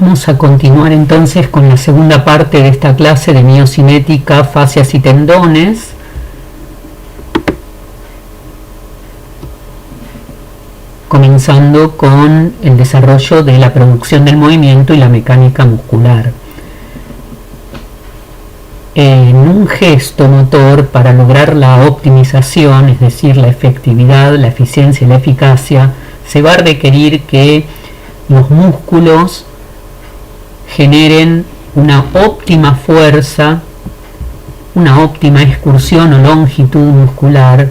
Vamos a continuar entonces con la segunda parte de esta clase de miocinética, fascias y tendones. Comenzando con el desarrollo de la producción del movimiento y la mecánica muscular. En un gesto motor, para lograr la optimización, es decir, la efectividad, la eficiencia y la eficacia, se va a requerir que los músculos generen una óptima fuerza, una óptima excursión o longitud muscular,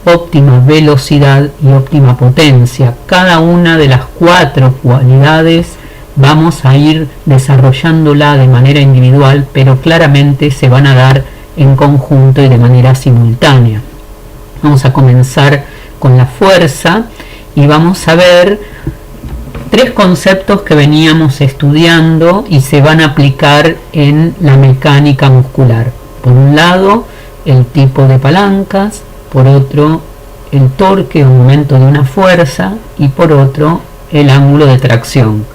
óptima velocidad y óptima potencia. Cada una de las 4 cualidades vamos a ir desarrollándola de manera individual, pero claramente se van a dar en conjunto y de manera simultánea. Vamos a comenzar con la fuerza y vamos a ver 3 conceptos que veníamos estudiando y se van a aplicar en la mecánica muscular. Por un lado, el tipo de palancas, por otro, el torque o momento de una fuerza, y por otro, el ángulo de tracción.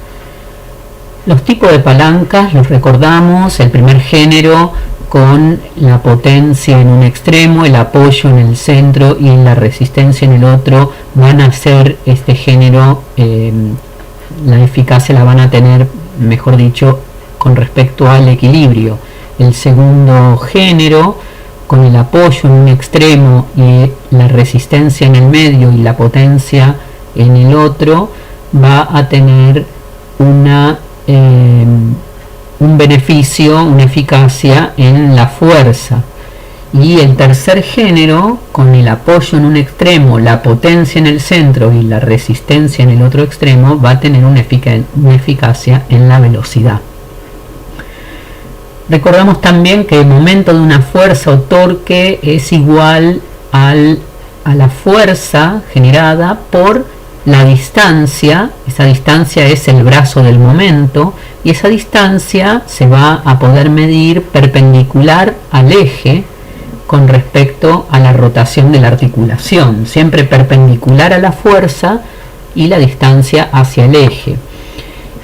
Los tipos de palancas los recordamos: el primer género con la potencia en un extremo, el apoyo en el centro y la resistencia en el otro, van a ser este género, la eficacia la van a tener, mejor dicho, con respecto al equilibrio. El segundo género, con el apoyo en un extremo y la resistencia en el medio y la potencia en el otro, va a tener un beneficio, una eficacia en la fuerza. Y el tercer género, con el apoyo en un extremo, la potencia en el centro y la resistencia en el otro extremo, va a tener una eficacia en la velocidad. Recordamos también que el momento de una fuerza o torque es igual a la fuerza generada por la distancia. Esa distancia es el brazo del momento, y esa distancia se va a poder medir perpendicular al eje con respecto a la rotación de la articulación, siempre perpendicular a la fuerza y la distancia hacia el eje.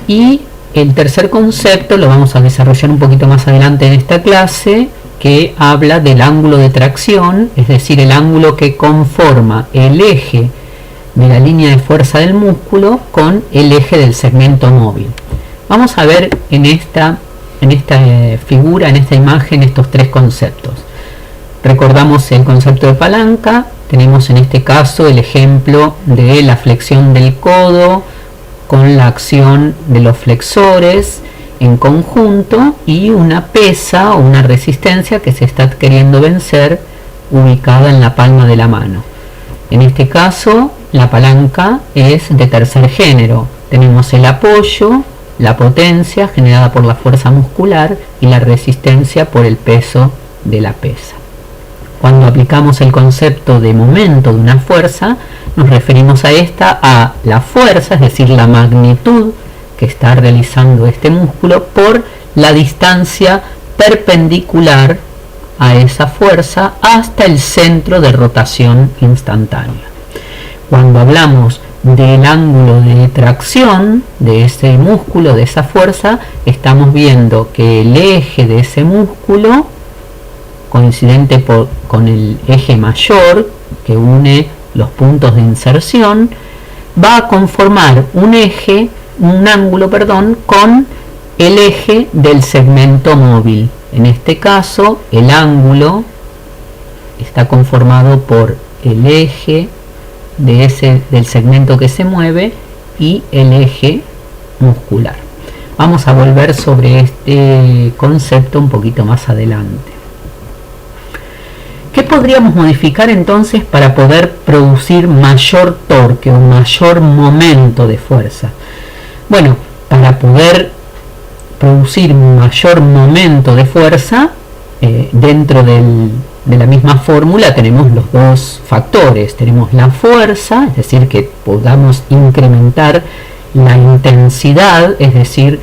Y el tercer concepto lo vamos a desarrollar un poquito más adelante en esta clase, que habla del ángulo de tracción, es decir, el ángulo que conforma el eje de la línea de fuerza del músculo con el eje del segmento móvil. Vamos a ver en esta figura, en esta imagen, estos 3 conceptos. Recordamos el concepto de palanca. Tenemos en este caso el ejemplo de la flexión del codo con la acción de los flexores en conjunto y una pesa o una resistencia que se está queriendo vencer ubicada en la palma de la mano. En este caso, la palanca es de tercer género. Tenemos el apoyo, la potencia generada por la fuerza muscular y la resistencia por el peso de la pesa. Cuando aplicamos el concepto de momento de una fuerza, nos referimos a la fuerza, es decir, la magnitud que está realizando este músculo por la distancia perpendicular a esa fuerza hasta el centro de rotación instantánea. Cuando hablamos del ángulo de tracción de ese músculo, de esa fuerza, estamos viendo que el eje de ese músculo, coincidente con el eje mayor que une los puntos de inserción, va a conformar un ángulo con el eje del segmento móvil. En este caso, el ángulo está conformado por el eje del segmento que se mueve y el eje muscular. Vamos a volver sobre este concepto un poquito más adelante. ¿Qué podríamos modificar entonces para poder producir mayor torque o mayor momento de fuerza? Bueno, para poder producir mayor momento de fuerza, dentro de la misma fórmula tenemos los 2 factores. Tenemos la fuerza, es decir, que podamos incrementar la intensidad, es decir,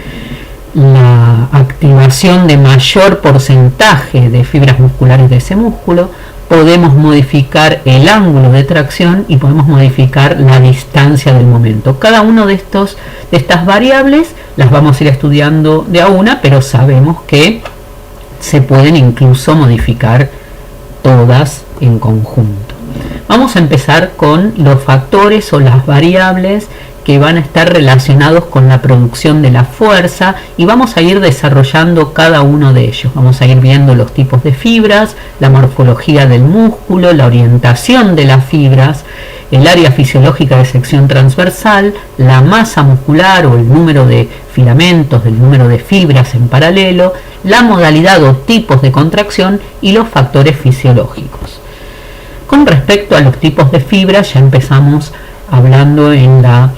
la activación de mayor porcentaje de fibras musculares de ese músculo. Podemos modificar el ángulo de tracción y podemos modificar la distancia del momento. Cada uno de estas variables las vamos a ir estudiando de a una, pero sabemos que se pueden incluso modificar todas en conjunto. Vamos a empezar con los factores o las variables que van a estar relacionados con la producción de la fuerza y vamos a ir desarrollando cada uno de ellos. Vamos a ir viendo los tipos de fibras, la morfología del músculo, la orientación de las fibras, el área fisiológica de sección transversal, la masa muscular o el número de filamentos, el número de fibras en paralelo, la modalidad o tipos de contracción y los factores fisiológicos. Con respecto a los tipos de fibras, ya empezamos hablando en la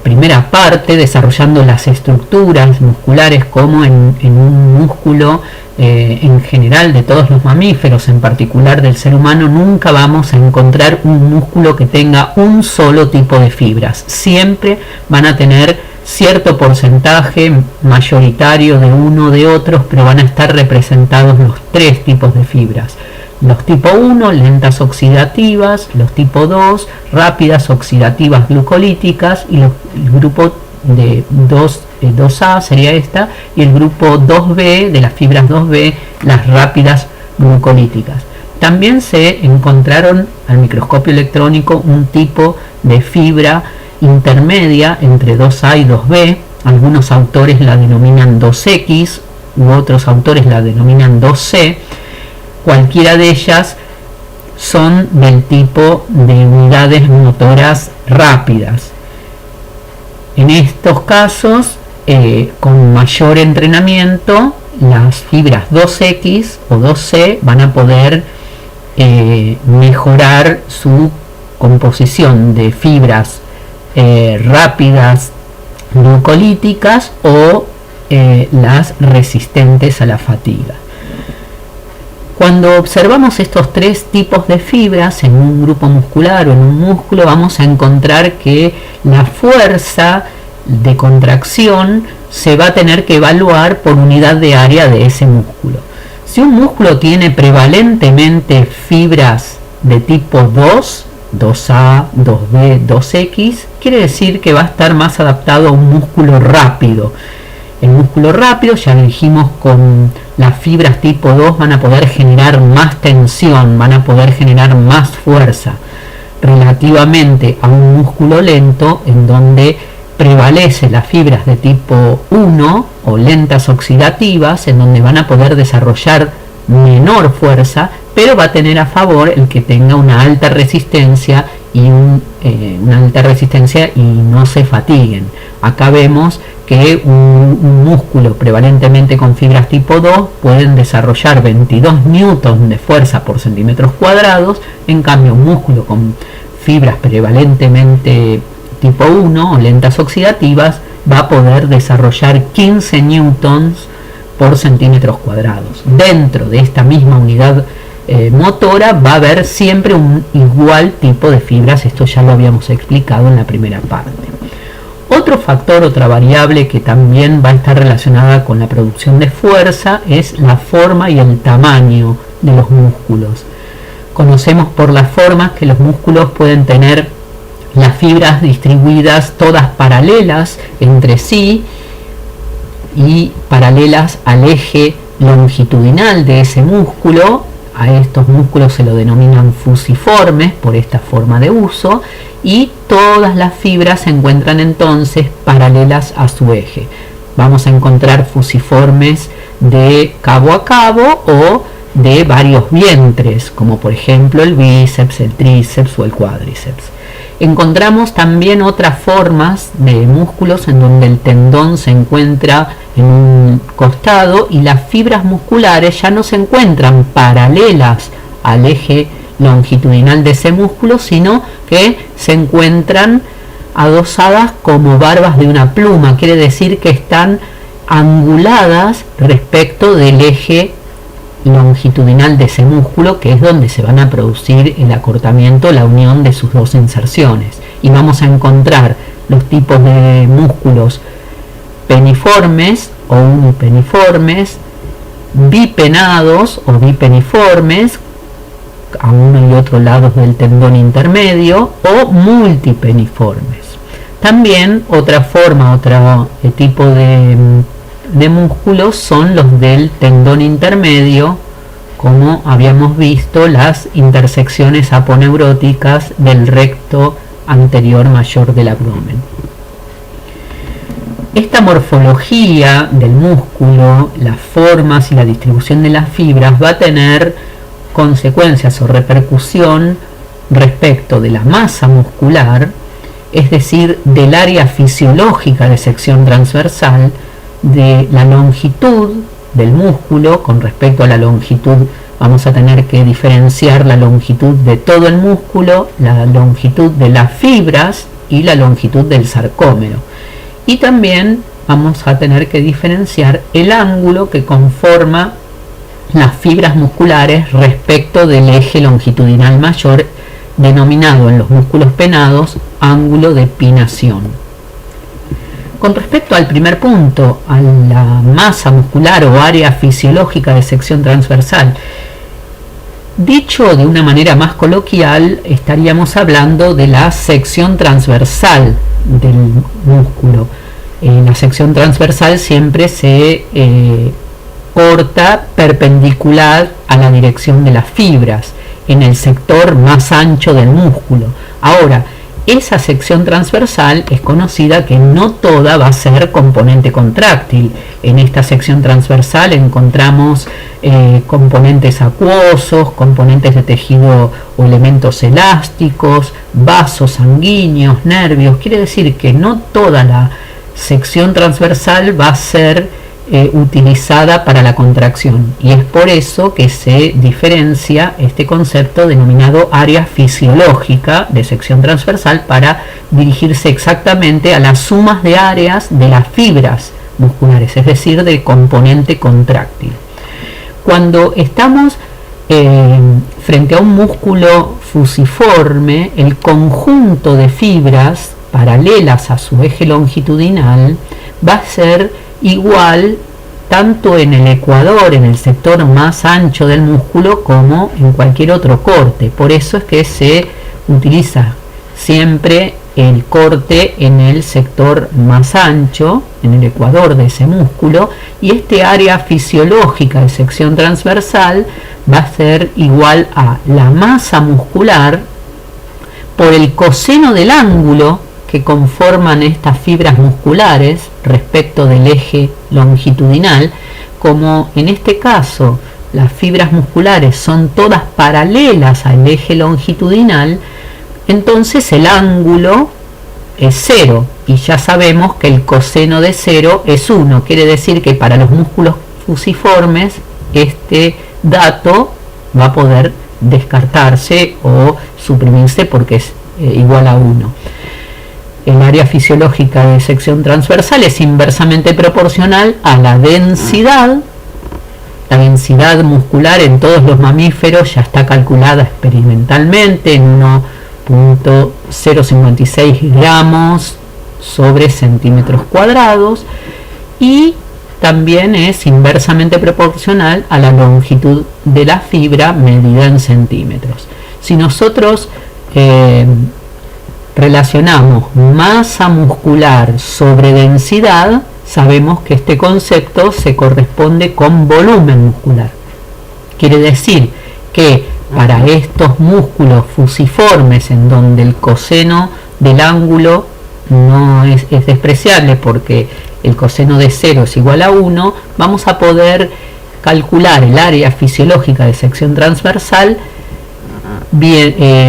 primera parte, desarrollando las estructuras musculares como en un músculo en general de todos los mamíferos, en particular del ser humano. Nunca vamos a encontrar un músculo que tenga un solo tipo de fibras. Siempre van a tener cierto porcentaje mayoritario de uno o de otros, pero van a estar representados los tres tipos de fibras. Los tipo 1, lentas oxidativas; los tipo 2, rápidas oxidativas glucolíticas; y el grupo de 2A sería esta, y el grupo 2B, de las fibras 2B, las rápidas glucolíticas. También se encontraron al microscopio electrónico un tipo de fibra intermedia entre 2A y 2B. Algunos autores la denominan 2X u otros autores la denominan 2C. Cualquiera de ellas son del tipo de unidades motoras rápidas. En estos casos, con mayor entrenamiento, las fibras 2X o 2C van a poder mejorar su composición de fibras rápidas glucolíticas o las resistentes a la fatiga. Cuando observamos estos tres tipos de fibras en un grupo muscular o en un músculo, vamos a encontrar que la fuerza de contracción se va a tener que evaluar por unidad de área de ese músculo. Si un músculo tiene prevalentemente fibras de tipo 2, 2A, 2B, 2X, quiere decir que va a estar más adaptado a un músculo rápido. El músculo rápido, ya dijimos, con las fibras tipo 2 van a poder generar más tensión, van a poder generar más fuerza, relativamente a un músculo lento en donde prevalece las fibras de tipo 1 o lentas oxidativas, en donde van a poder desarrollar menor fuerza, pero va a tener a favor el que tenga una alta resistencia y no se fatiguen. Acá vemos que un músculo prevalentemente con fibras tipo 2 pueden desarrollar 22 newtons de fuerza por centímetros cuadrados. En cambio, un músculo con fibras prevalentemente tipo 1 o lentas oxidativas va a poder desarrollar 15 newtons por centímetros cuadrados. Dentro de esta misma unidad motora va a haber siempre un igual tipo de fibras. Esto ya lo habíamos explicado en la primera parte. Otro factor, otra variable que también va a estar relacionada con la producción de fuerza es la forma y el tamaño de los músculos. Conocemos por las formas que los músculos pueden tener las fibras distribuidas todas paralelas entre sí y paralelas al eje longitudinal de ese músculo. A estos músculos se lo denominan fusiformes por esta forma de uso, y todas las fibras se encuentran entonces paralelas a su eje. Vamos a encontrar fusiformes de cabo a cabo o de varios vientres, como por ejemplo el bíceps, el tríceps o el cuádriceps. Encontramos también otras formas de músculos en donde el tendón se encuentra en un costado y las fibras musculares ya no se encuentran paralelas al eje longitudinal de ese músculo, sino que se encuentran adosadas como barbas de una pluma. Quiere decir que están anguladas respecto del eje longitudinal de ese músculo, que es donde se van a producir el acortamiento, la unión de sus dos inserciones. Y vamos a encontrar los tipos de músculos peniformes o unipeniformes, bipenados o bipeniformes a uno y otro lado del tendón intermedio, o multipeniformes. También otra forma, otro tipo de músculos son los del tendón intermedio, como habíamos visto las intersecciones aponeuróticas del recto anterior mayor del abdomen. Esta morfología del músculo, las formas y la distribución de las fibras va a tener consecuencias o repercusión respecto de la masa muscular, es decir, del área fisiológica de sección transversal, de la longitud del músculo. Con respecto a la longitud vamos a tener que diferenciar la longitud de todo el músculo, la longitud de las fibras y la longitud del sarcómero. Y también vamos a tener que diferenciar el ángulo que conforma las fibras musculares respecto del eje longitudinal mayor, denominado en los músculos penados ángulo de pinación. Con respecto al primer punto, a la masa muscular o área fisiológica de sección transversal, dicho de una manera más coloquial, estaríamos hablando de la sección transversal del músculo. La sección transversal siempre se corta perpendicular a la dirección de las fibras, en el sector más ancho del músculo. Ahora, esa sección transversal es conocida que no toda va a ser componente contráctil. En esta sección transversal encontramos componentes acuosos, componentes de tejido o elementos elásticos, vasos sanguíneos, nervios. Quiere decir que no toda la sección transversal va a ser utilizada para la contracción, y es por eso que se diferencia este concepto denominado área fisiológica de sección transversal, para dirigirse exactamente a las sumas de áreas de las fibras musculares, es decir, del componente contráctil. Cuando estamos frente a un músculo fusiforme, el conjunto de fibras paralelas a su eje longitudinal va a ser igual tanto en el ecuador, en el sector más ancho del músculo, como en cualquier otro corte. Por eso es que se utiliza siempre el corte en el sector más ancho, en el ecuador de ese músculo, y este área fisiológica de sección transversal va a ser igual a la masa muscular por el coseno del ángulo que conforman estas fibras musculares respecto del eje longitudinal. Como en este caso las fibras musculares son todas paralelas al eje longitudinal, entonces el ángulo es 0, y ya sabemos que el coseno de 0 es 1. Quiere decir que para los músculos fusiformes este dato va a poder descartarse o suprimirse porque es igual a 1. El área fisiológica de sección transversal es inversamente proporcional a la densidad. La densidad muscular en todos los mamíferos ya está calculada experimentalmente en 1.056 gramos sobre centímetros cuadrados, y también es inversamente proporcional a la longitud de la fibra medida en centímetros. Si nosotros relacionamos masa muscular sobre densidad, sabemos que este concepto se corresponde con volumen muscular. Quiere decir que para estos músculos fusiformes, en donde el coseno del ángulo no es despreciable porque el coseno de 0 es igual a 1, vamos a poder calcular el área fisiológica de sección transversal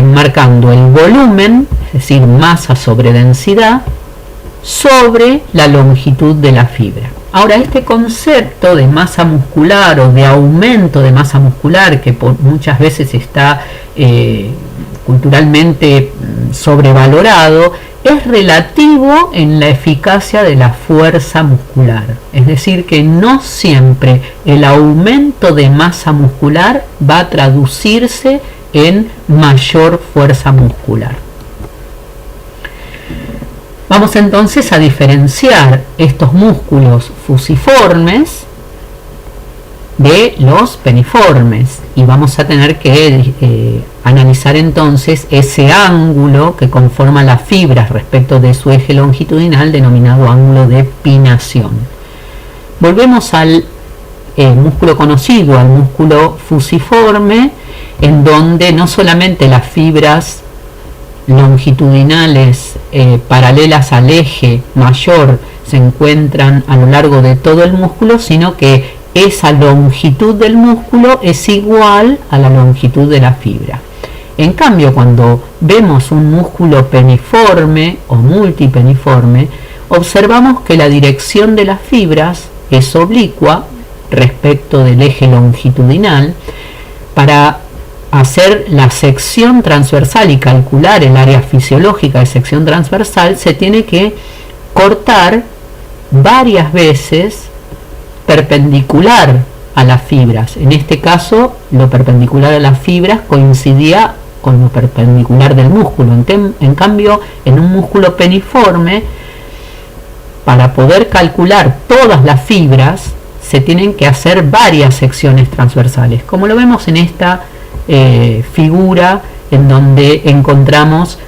marcando el volumen, es decir, masa sobre densidad, sobre la longitud de la fibra. Ahora, este concepto de masa muscular o de aumento de masa muscular, que muchas veces está culturalmente sobrevalorado, es relativo en la eficacia de la fuerza muscular. Es decir, que no siempre el aumento de masa muscular va a traducirse en mayor fuerza muscular. Vamos entonces a diferenciar estos músculos fusiformes de los peniformes, y vamos a tener que analizar entonces ese ángulo que conforma las fibras respecto de su eje longitudinal, denominado ángulo de pinación. Volvemos al músculo conocido, al músculo fusiforme, en donde no solamente las fibras longitudinales paralelas al eje mayor se encuentran a lo largo de todo el músculo, sino que esa longitud del músculo es igual a la longitud de la fibra. En cambio, cuando vemos un músculo peniforme o multipeniforme, observamos que la dirección de las fibras es oblicua respecto del eje longitudinal. Para hacer la sección transversal y calcular el área fisiológica de sección transversal, se tiene que cortar varias veces perpendicular a las fibras. En este caso, lo perpendicular a las fibras coincidía con lo perpendicular del músculo. En cambio, en un músculo peniforme, para poder calcular todas las fibras, se tienen que hacer varias secciones transversales, como lo vemos en esta figura, en donde encontramos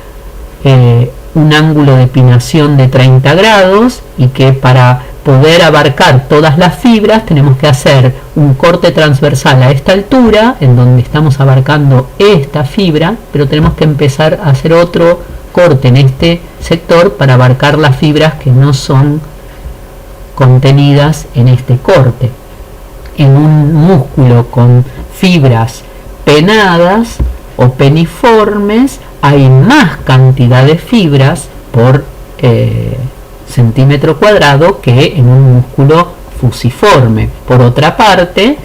un ángulo de pinación de 30 grados, y que para poder abarcar todas las fibras tenemos que hacer un corte transversal a esta altura, en donde estamos abarcando esta fibra, pero tenemos que empezar a hacer otro corte en este sector para abarcar las fibras que no son contenidas en este corte. En un músculo con fibras penadas o peniformes hay más cantidad de fibras por centímetro cuadrado que en un músculo fusiforme. Por otra parte,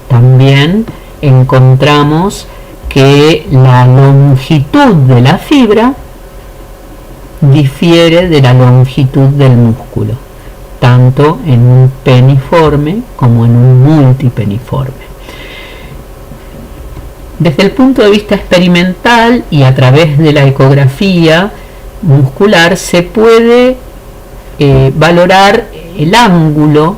también encontramos que la longitud de la fibra difiere de la longitud del músculo, tanto en un peniforme como en un multipeniforme. Desde el punto de vista experimental y a través de la ecografía muscular se puede valorar el ángulo,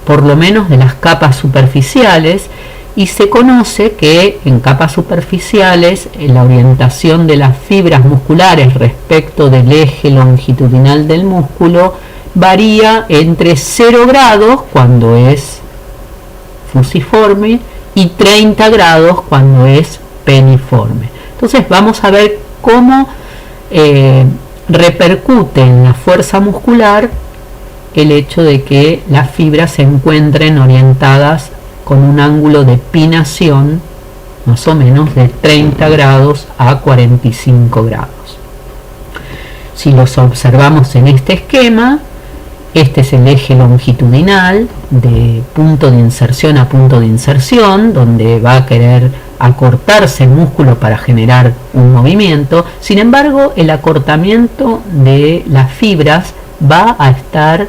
por lo menos de las capas superficiales, y se conoce que en capas superficiales la orientación de las fibras musculares respecto del eje longitudinal del músculo varía entre 0 grados cuando es fusiforme y 30 grados cuando es peniforme. Entonces vamos a ver cómo repercute en la fuerza muscular el hecho de que las fibras se encuentren orientadas con un ángulo de pinación más o menos de 30 grados a 45 grados. Si los observamos en este esquema, este es el eje longitudinal de punto de inserción a punto de inserción, donde va a querer acortarse el músculo para generar un movimiento. Sin embargo, el acortamiento de las fibras va a estar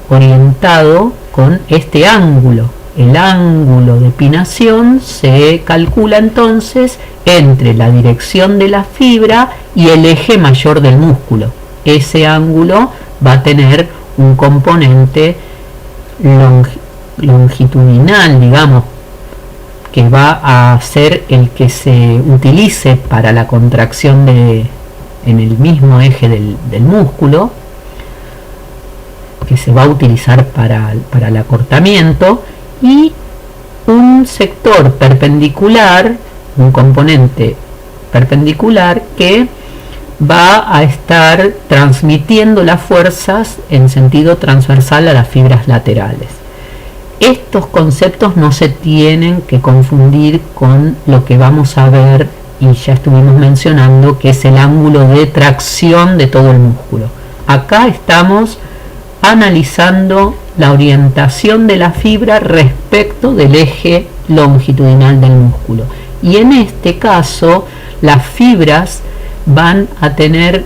orientado con este ángulo. El ángulo de pinación se calcula entonces entre la dirección de la fibra y el eje mayor del músculo. Ese ángulo va a tener un componente longitudinal, digamos, que va a ser el que se utilice para la contracción en el mismo eje del músculo, que se va a utilizar para el acortamiento, y un sector perpendicular, un componente perpendicular que va a estar transmitiendo las fuerzas en sentido transversal a las fibras laterales. Estos conceptos no se tienen que confundir con lo que vamos a ver y ya estuvimos mencionando, que es el ángulo de tracción de todo el músculo. Acá estamos analizando la orientación de la fibra respecto del eje longitudinal del músculo, y en este caso las fibras van a tener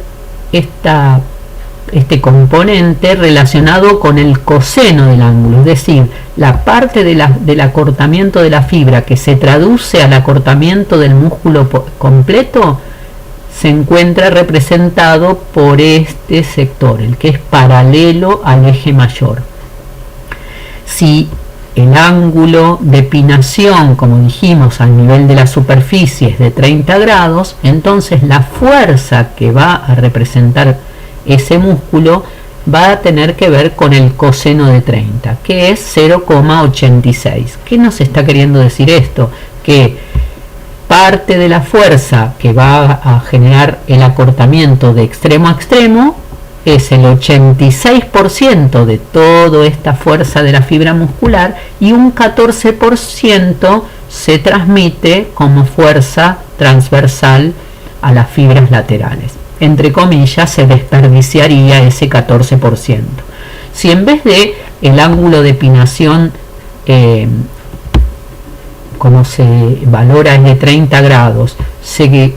este componente relacionado con el coseno del ángulo, es decir, la parte del acortamiento de la fibra que se traduce al acortamiento del músculo completo se encuentra representado por este sector, el que es paralelo al eje mayor. Si el ángulo de pinación, como dijimos, al nivel de la superficie es de 30 grados, entonces la fuerza que va a representar ese músculo va a tener que ver con el coseno de 30, que es 0,86. ¿Qué nos está queriendo decir esto? Que parte de la fuerza que va a generar el acortamiento de extremo a extremo es el 86% de toda esta fuerza de la fibra muscular, y un 14% se transmite como fuerza transversal a las fibras laterales. Entre comillas, se desperdiciaría ese 14%. Si en vez de el ángulo de pinación, como se valora, es de 30 grados, se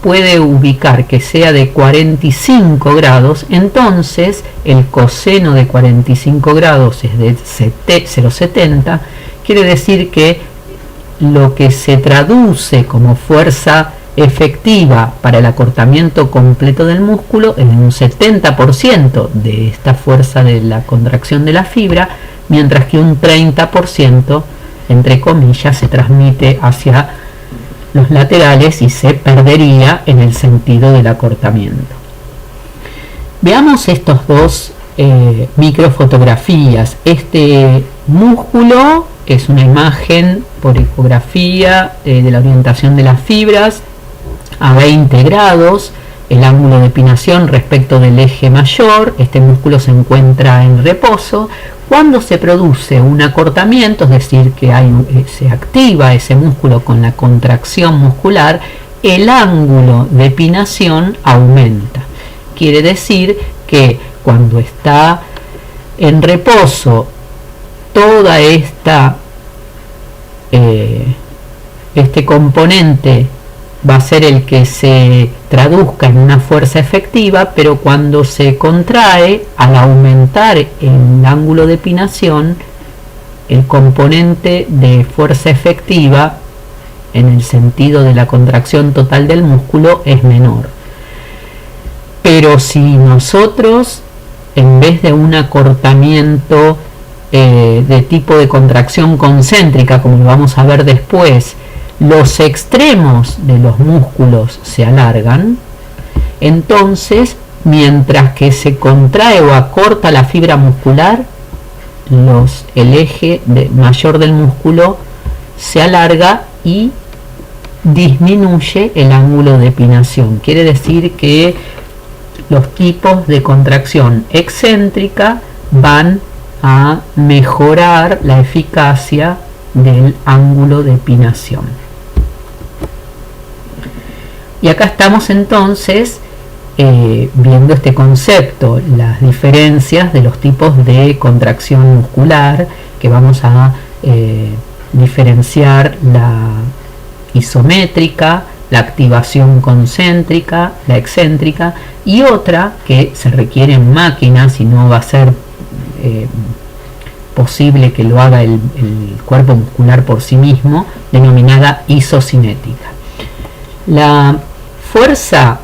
puede ubicar que sea de 45 grados, entonces el coseno de 45 grados es de 0,70, quiere decir que lo que se traduce como fuerza efectiva para el acortamiento completo del músculo es un 70% de esta fuerza de la contracción de la fibra, mientras que un 30%, entre comillas, se transmite hacia los laterales y se perdería en el sentido del acortamiento. Veamos estos dos microfotografías. Este músculo es una imagen por ecografía de la orientación de las fibras a 20 grados, el ángulo de pinación respecto del eje mayor. Este músculo se encuentra en reposo. Cuando se produce un acortamiento, es decir, que se activa ese músculo con la contracción muscular, el ángulo de pinación aumenta. Quiere decir que cuando está en reposo, toda este componente va a ser el que se traduzca en una fuerza efectiva, pero cuando se contrae, al aumentar el ángulo de pinación, el componente de fuerza efectiva en el sentido de la contracción total del músculo es menor. Pero si nosotros, en vez de un acortamiento de tipo de contracción concéntrica, como lo vamos a ver después, los extremos de los músculos se alargan, entonces mientras que se contrae o acorta la fibra muscular, el eje mayor del músculo se alarga y disminuye el ángulo de pinación. Quiere decir que los tipos de contracción excéntrica van a mejorar la eficacia del ángulo de pinación. Y acá estamos entonces viendo este concepto, las diferencias de los tipos de contracción muscular, que vamos a diferenciar: la isométrica, la activación concéntrica, la excéntrica, y otra que se requiere en máquinas y no va a ser posible que lo haga el cuerpo muscular por sí mismo, denominada isocinética. La fuerza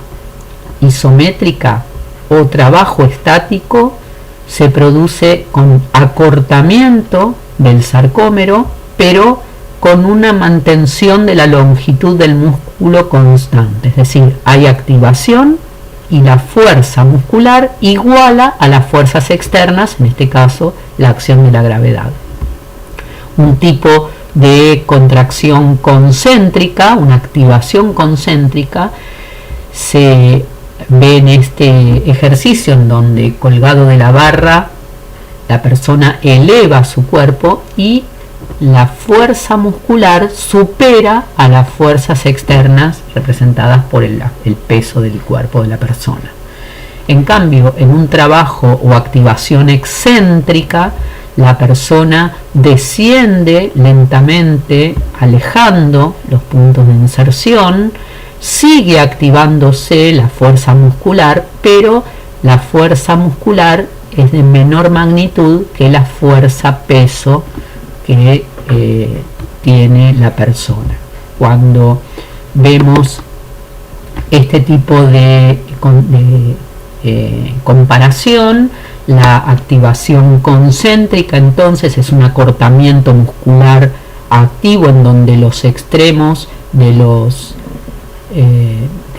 isométrica o trabajo estático se produce con acortamiento del sarcómero, pero con una mantención de la longitud del músculo constante, es decir, hay activación y la fuerza muscular iguala a las fuerzas externas, en este caso la acción de la gravedad. Un tipo de contracción concéntrica, una activación concéntrica, se ve en este ejercicio en donde, colgado de la barra, la persona eleva su cuerpo y la fuerza muscular supera a las fuerzas externas representadas por el peso del cuerpo de la persona. En cambio, en un trabajo o activación excéntrica, la persona desciende lentamente, alejando los puntos de inserción, sigue activándose la fuerza muscular, pero la fuerza muscular es de menor magnitud que la fuerza peso que tiene la persona. Cuando vemos este tipo de comparación, La activación concéntrica entonces es un acortamiento muscular activo en donde los extremos del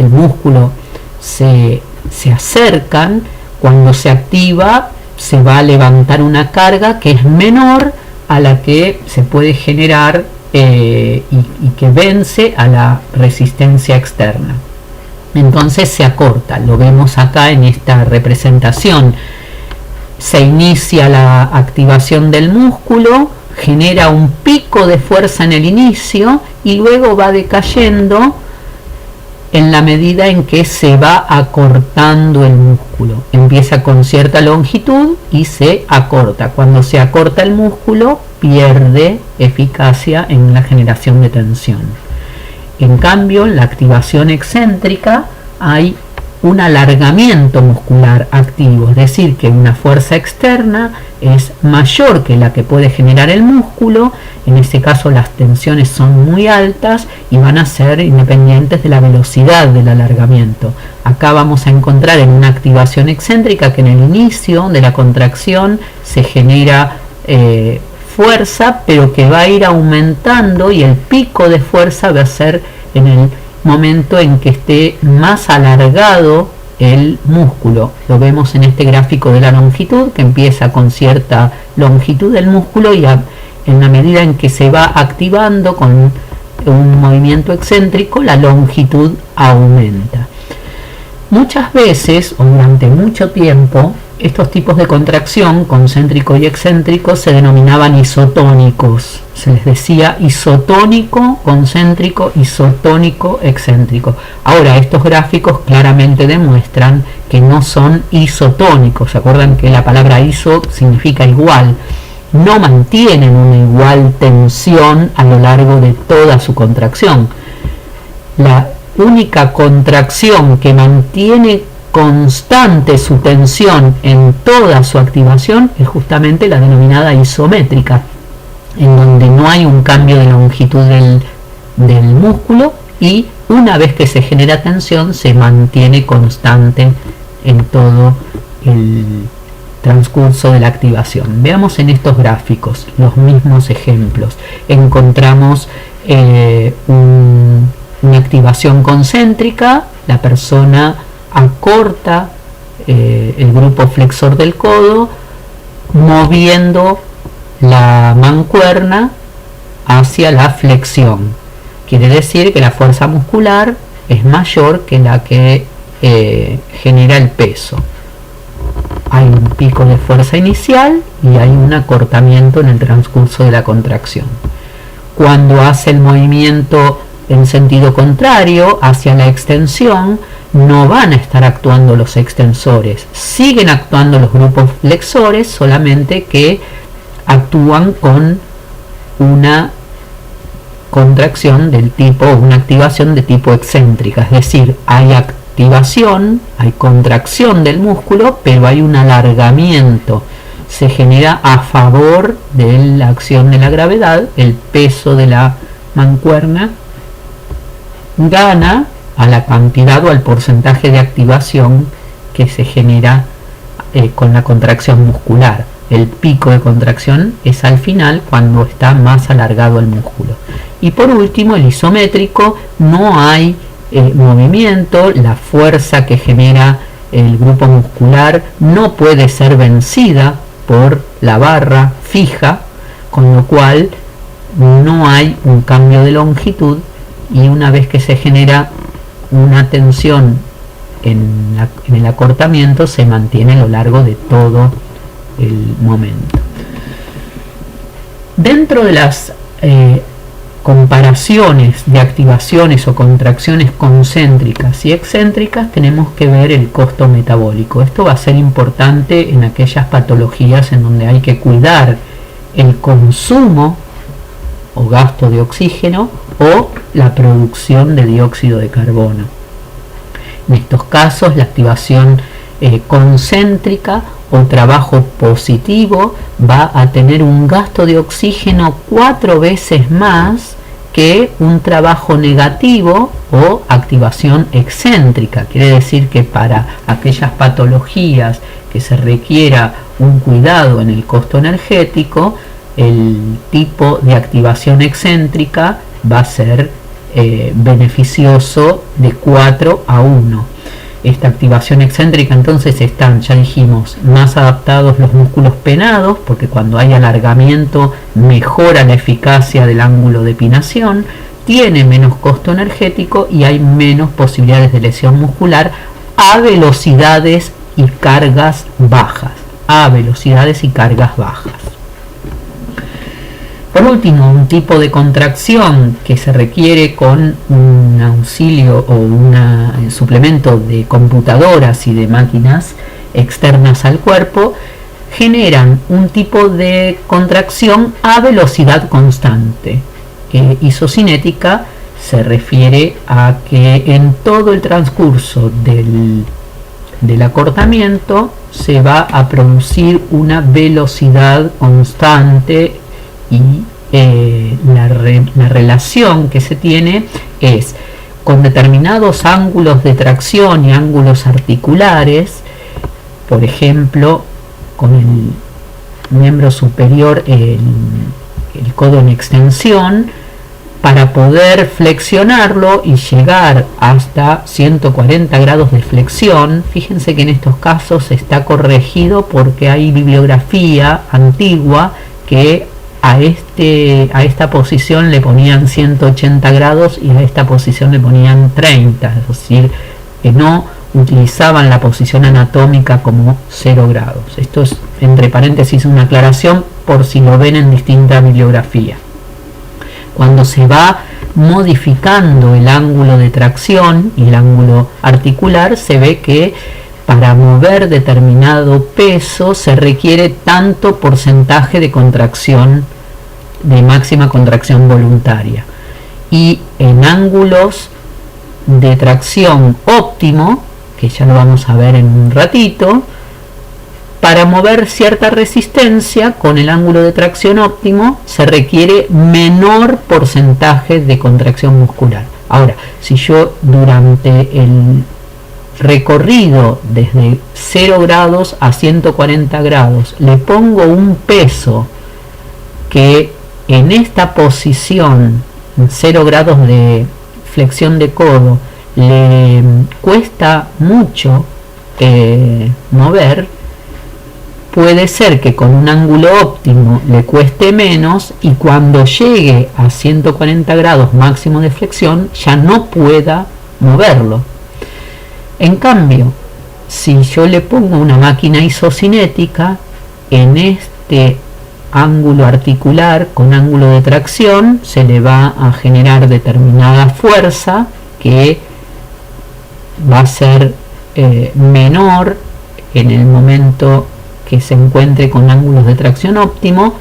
músculo se acercan. Cuando se activa se va a levantar una carga que es menor a la que se puede generar y que vence a la resistencia externa. Entonces se acorta, lo vemos acá en esta representación. Se inicia la activación del músculo, genera un pico de fuerza en el inicio y luego va decayendo en la medida en que se va acortando el músculo. Empieza con cierta longitud y se acorta. Cuando se acorta el músculo, pierde eficacia en la generación de tensión. En cambio, en la activación excéntrica hay un alargamiento muscular activo, es decir, que una fuerza externa es mayor que la que puede generar el músculo. En este caso las tensiones son muy altas y van a ser independientes de la velocidad del alargamiento. Acá vamos a encontrar en una activación excéntrica que en el inicio de la contracción se genera fuerza, pero que va a ir aumentando, y el pico de fuerza va a ser en el momento en que esté más alargado el músculo. Lo vemos en este gráfico de la longitud, que empieza con cierta longitud del músculo y en la medida en que se va activando con un movimiento excéntrico, la longitud aumenta. Muchas veces o durante mucho tiempo estos tipos de contracción, concéntrico y excéntrico, se denominaban isotónicos. Se les decía isotónico concéntrico, isotónico excéntrico. Ahora, estos gráficos claramente demuestran que no son isotónicos. ¿Se acuerdan que la palabra iso significa igual? No mantienen una igual tensión a lo largo de toda su contracción. La única contracción que mantiene constante su tensión en toda su activación es justamente la denominada isométrica, en donde no hay un cambio de longitud del músculo y una vez que se genera tensión se mantiene constante en todo el transcurso de la activación. Veamos en estos gráficos los mismos ejemplos. Encontramos una activación concéntrica, la persona acorta el grupo flexor del codo moviendo la mancuerna hacia la flexión. Quiere decir que la fuerza muscular es mayor que la que genera el peso. Hay un pico de fuerza inicial y hay un acortamiento en el transcurso de la contracción. Cuando hace el movimiento en sentido contrario, hacia la extensión, no van a estar actuando los extensores, siguen actuando los grupos flexores, solamente que actúan con una contracción del tipo, una activación de tipo excéntrica, es decir, hay activación, hay contracción del músculo, pero hay un alargamiento, se genera a favor de la acción de la gravedad, el peso de la mancuerna gana a la cantidad o al porcentaje de activación que se genera con la contracción muscular. El pico de contracción es al final cuando está más alargado el músculo. Y por último, el isométrico, no hay movimiento, la fuerza que genera el grupo muscular no puede ser vencida por la barra fija, con lo cual no hay un cambio de longitud, y una vez que se genera una tensión en el acortamiento se mantiene a lo largo de todo el momento. Dentro de las comparaciones de activaciones o contracciones concéntricas y excéntricas tenemos que ver el costo metabólico. Esto va a ser importante en aquellas patologías en donde hay que cuidar el consumo o gasto de oxígeno o la producción de dióxido de carbono. En estos casos la activación concéntrica o trabajo positivo va a tener un gasto de oxígeno 4 veces más que un trabajo negativo o activación excéntrica. Quiere decir que para aquellas patologías que se requiera un cuidado en el costo energético, el tipo de activación excéntrica va a ser beneficioso de 4 a 1. Esta activación excéntrica entonces están, ya dijimos, más adaptados los músculos penados, porque cuando hay alargamiento mejora la eficacia del ángulo de pinación, tiene menos costo energético y hay menos posibilidades de lesión muscular a velocidades y cargas bajas. Por último, un tipo de contracción que se requiere con un auxilio o un suplemento de computadoras y de máquinas externas al cuerpo, generan un tipo de contracción a velocidad constante. Isocinética se refiere a que en todo el transcurso del acortamiento se va a producir una velocidad constante y la relación que se tiene es con determinados ángulos de tracción y ángulos articulares, por ejemplo con el miembro superior, el codo en extensión, para poder flexionarlo y llegar hasta 140 grados de flexión. Fíjense que en estos casos está corregido porque hay bibliografía antigua que a esta posición le ponían 180 grados y a esta posición le ponían 30, es decir, que no utilizaban la posición anatómica como 0 grados. Esto es, entre paréntesis, una aclaración por si lo ven en distinta bibliografía. Cuando se va modificando el ángulo de tracción y el ángulo articular, se ve que para mover determinado peso se requiere tanto porcentaje de contracción, de máxima contracción voluntaria. Y en ángulos de tracción óptimo, que ya lo vamos a ver en un ratito, para mover cierta resistencia con el ángulo de tracción óptimo se requiere menor porcentaje de contracción muscular. Ahora, si yo durante el recorrido desde 0 grados a 140 grados le pongo un peso que en esta posición, 0 grados de flexión de codo, le cuesta mucho mover, puede ser que con un ángulo óptimo le cueste menos y cuando llegue a 140 grados máximo de flexión ya no pueda moverlo. En cambio, si yo le pongo una máquina isocinética en este ángulo articular con ángulo de tracción, se le va a generar determinada fuerza que va a ser menor en el momento que se encuentre con ángulos de tracción óptimo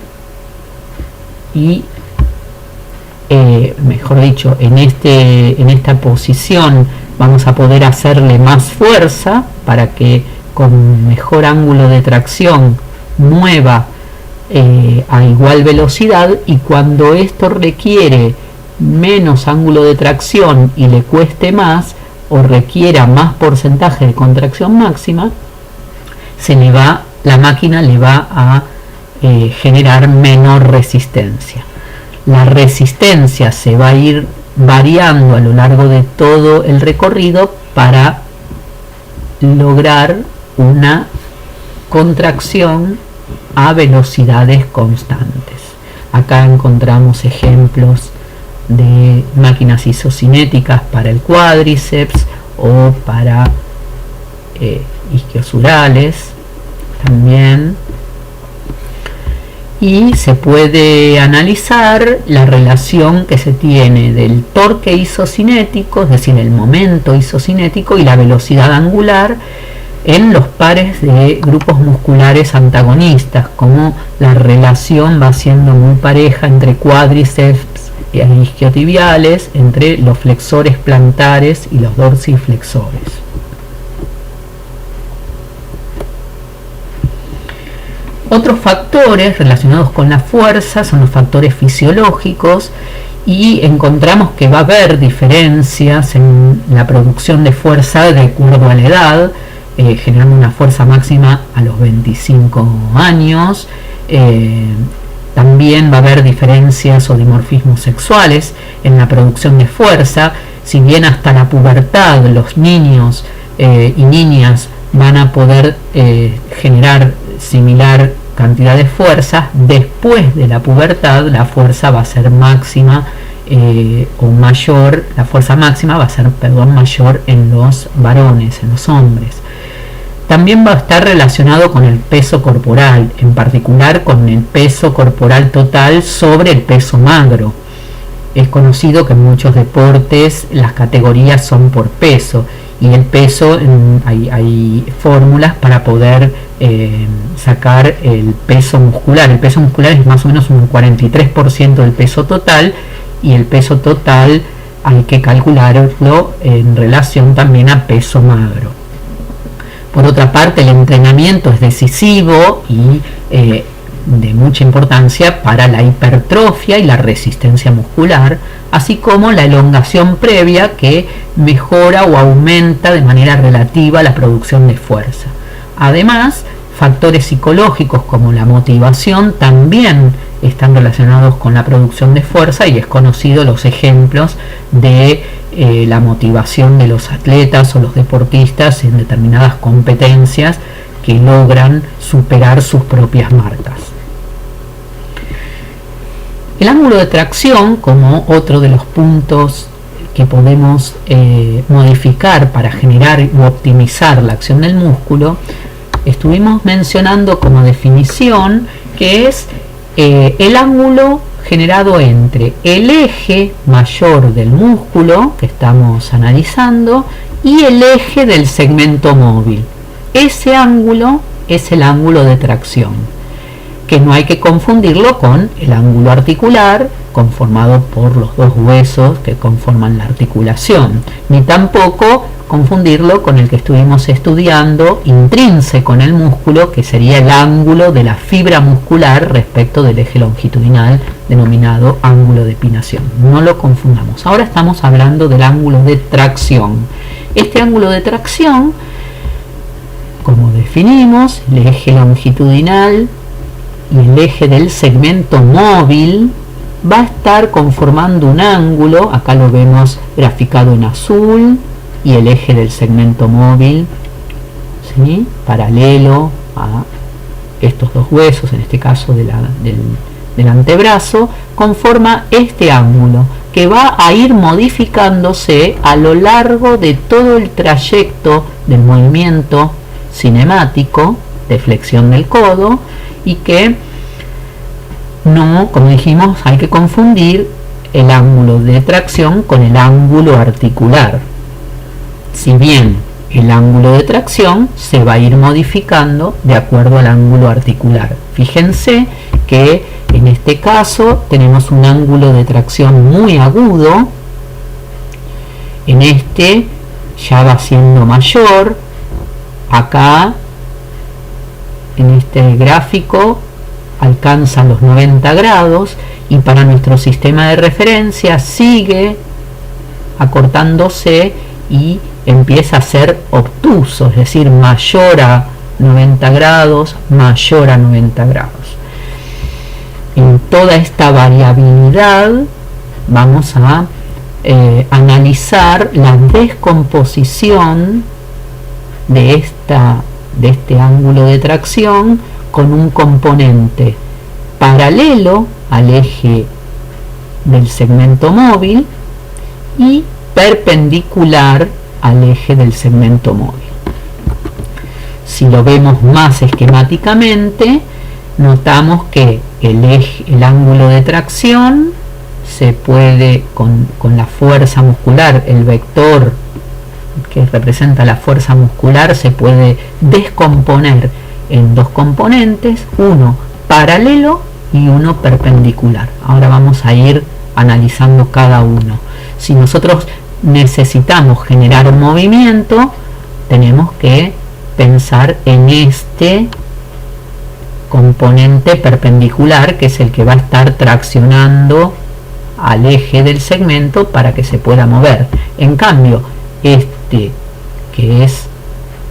y mejor dicho, en esta posición vamos a poder hacerle más fuerza para que con mejor ángulo de tracción mueva a igual velocidad, y cuando esto requiere menos ángulo de tracción y le cueste más o requiera más porcentaje de contracción máxima, la máquina le va a generar menor resistencia. La resistencia se va a ir variando a lo largo de todo el recorrido para lograr una contracción a velocidades constantes. Acá encontramos ejemplos de máquinas isocinéticas para el cuádriceps o para isquiosurales también, y se puede analizar la relación que se tiene del torque isocinético, es decir, el momento isocinético, y la velocidad angular en los pares de grupos musculares antagonistas, como la relación va siendo muy pareja entre cuádriceps y isquiotibiales, entre los flexores plantares y los dorsiflexores. Otros factores relacionados con la fuerza son los factores fisiológicos, y encontramos que va a haber diferencias en la producción de fuerza de acuerdo a la edad, generando una fuerza máxima a los 25 años. También va a haber diferencias o dimorfismos sexuales en la producción de fuerza. Si bien hasta la pubertad los niños y niñas van a poder generar similar cantidad de fuerza, después de la pubertad la fuerza va a ser máxima o mayor, la fuerza máxima va a ser, mayor en los varones, en los hombres. También va a estar relacionado con el peso corporal, en particular con el peso corporal total sobre el peso magro. Es conocido que en muchos deportes las categorías son por peso, y el peso, hay fórmulas para poder sacar el peso muscular. El peso muscular es más o menos un 43% del peso total, y el peso total hay que calcularlo en relación también a peso magro. Por otra parte, el entrenamiento es decisivo y de mucha importancia para la hipertrofia y la resistencia muscular, así como la elongación previa, que mejora o aumenta de manera relativa la producción de fuerza. Además, factores psicológicos como la motivación también están relacionados con la producción de fuerza, y es conocido los ejemplos de la motivación de los atletas o los deportistas en determinadas competencias que logran superar sus propias marcas. El ángulo de tracción, como otro de los puntos que podemos modificar para generar u optimizar la acción del músculo, estuvimos mencionando como definición que es el ángulo generado entre el eje mayor del músculo que estamos analizando y el eje del segmento móvil. Ese ángulo es el ángulo de tracción, que no hay que confundirlo con el ángulo articular, conformado por los dos huesos que conforman la articulación, ni tampoco confundirlo con el que estuvimos estudiando intrínseco en el músculo, que sería el ángulo de la fibra muscular respecto del eje longitudinal, denominado ángulo de pinación. No lo confundamos. Ahora estamos hablando del ángulo de tracción. Este ángulo de tracción, como definimos, el eje longitudinal y el eje del segmento móvil va a estar conformando un ángulo. Acá lo vemos graficado en azul, y el eje del segmento móvil, ¿sí?, paralelo a estos dos huesos, en este caso del antebrazo, conforma este ángulo, que va a ir modificándose a lo largo de todo el trayecto del movimiento cinemático de flexión del codo, y que no, como dijimos, hay que confundir el ángulo de tracción con el ángulo articular. Si bien el ángulo de tracción se va a ir modificando de acuerdo al ángulo articular. Fíjense que en este caso tenemos un ángulo de tracción muy agudo. En este ya va siendo mayor. Acá, en este gráfico, alcanza los 90 grados, y para nuestro sistema de referencia sigue acortándose y empieza a ser obtuso, es decir, mayor a 90 grados, mayor a 90 grados. En toda esta variabilidad vamos a analizar la descomposición de este ángulo de tracción con un componente paralelo al eje del segmento móvil y perpendicular al eje del segmento móvil. Si lo vemos más esquemáticamente, notamos que el ángulo de tracción se puede, con la fuerza muscular, el vector que representa la fuerza muscular, se puede descomponer en dos componentes, uno paralelo y uno perpendicular. Ahora vamos a ir analizando cada uno. Si nosotros necesitamos generar un movimiento, tenemos que pensar en este componente perpendicular, que es el que va a estar traccionando al eje del segmento para que se pueda mover. En cambio, este que es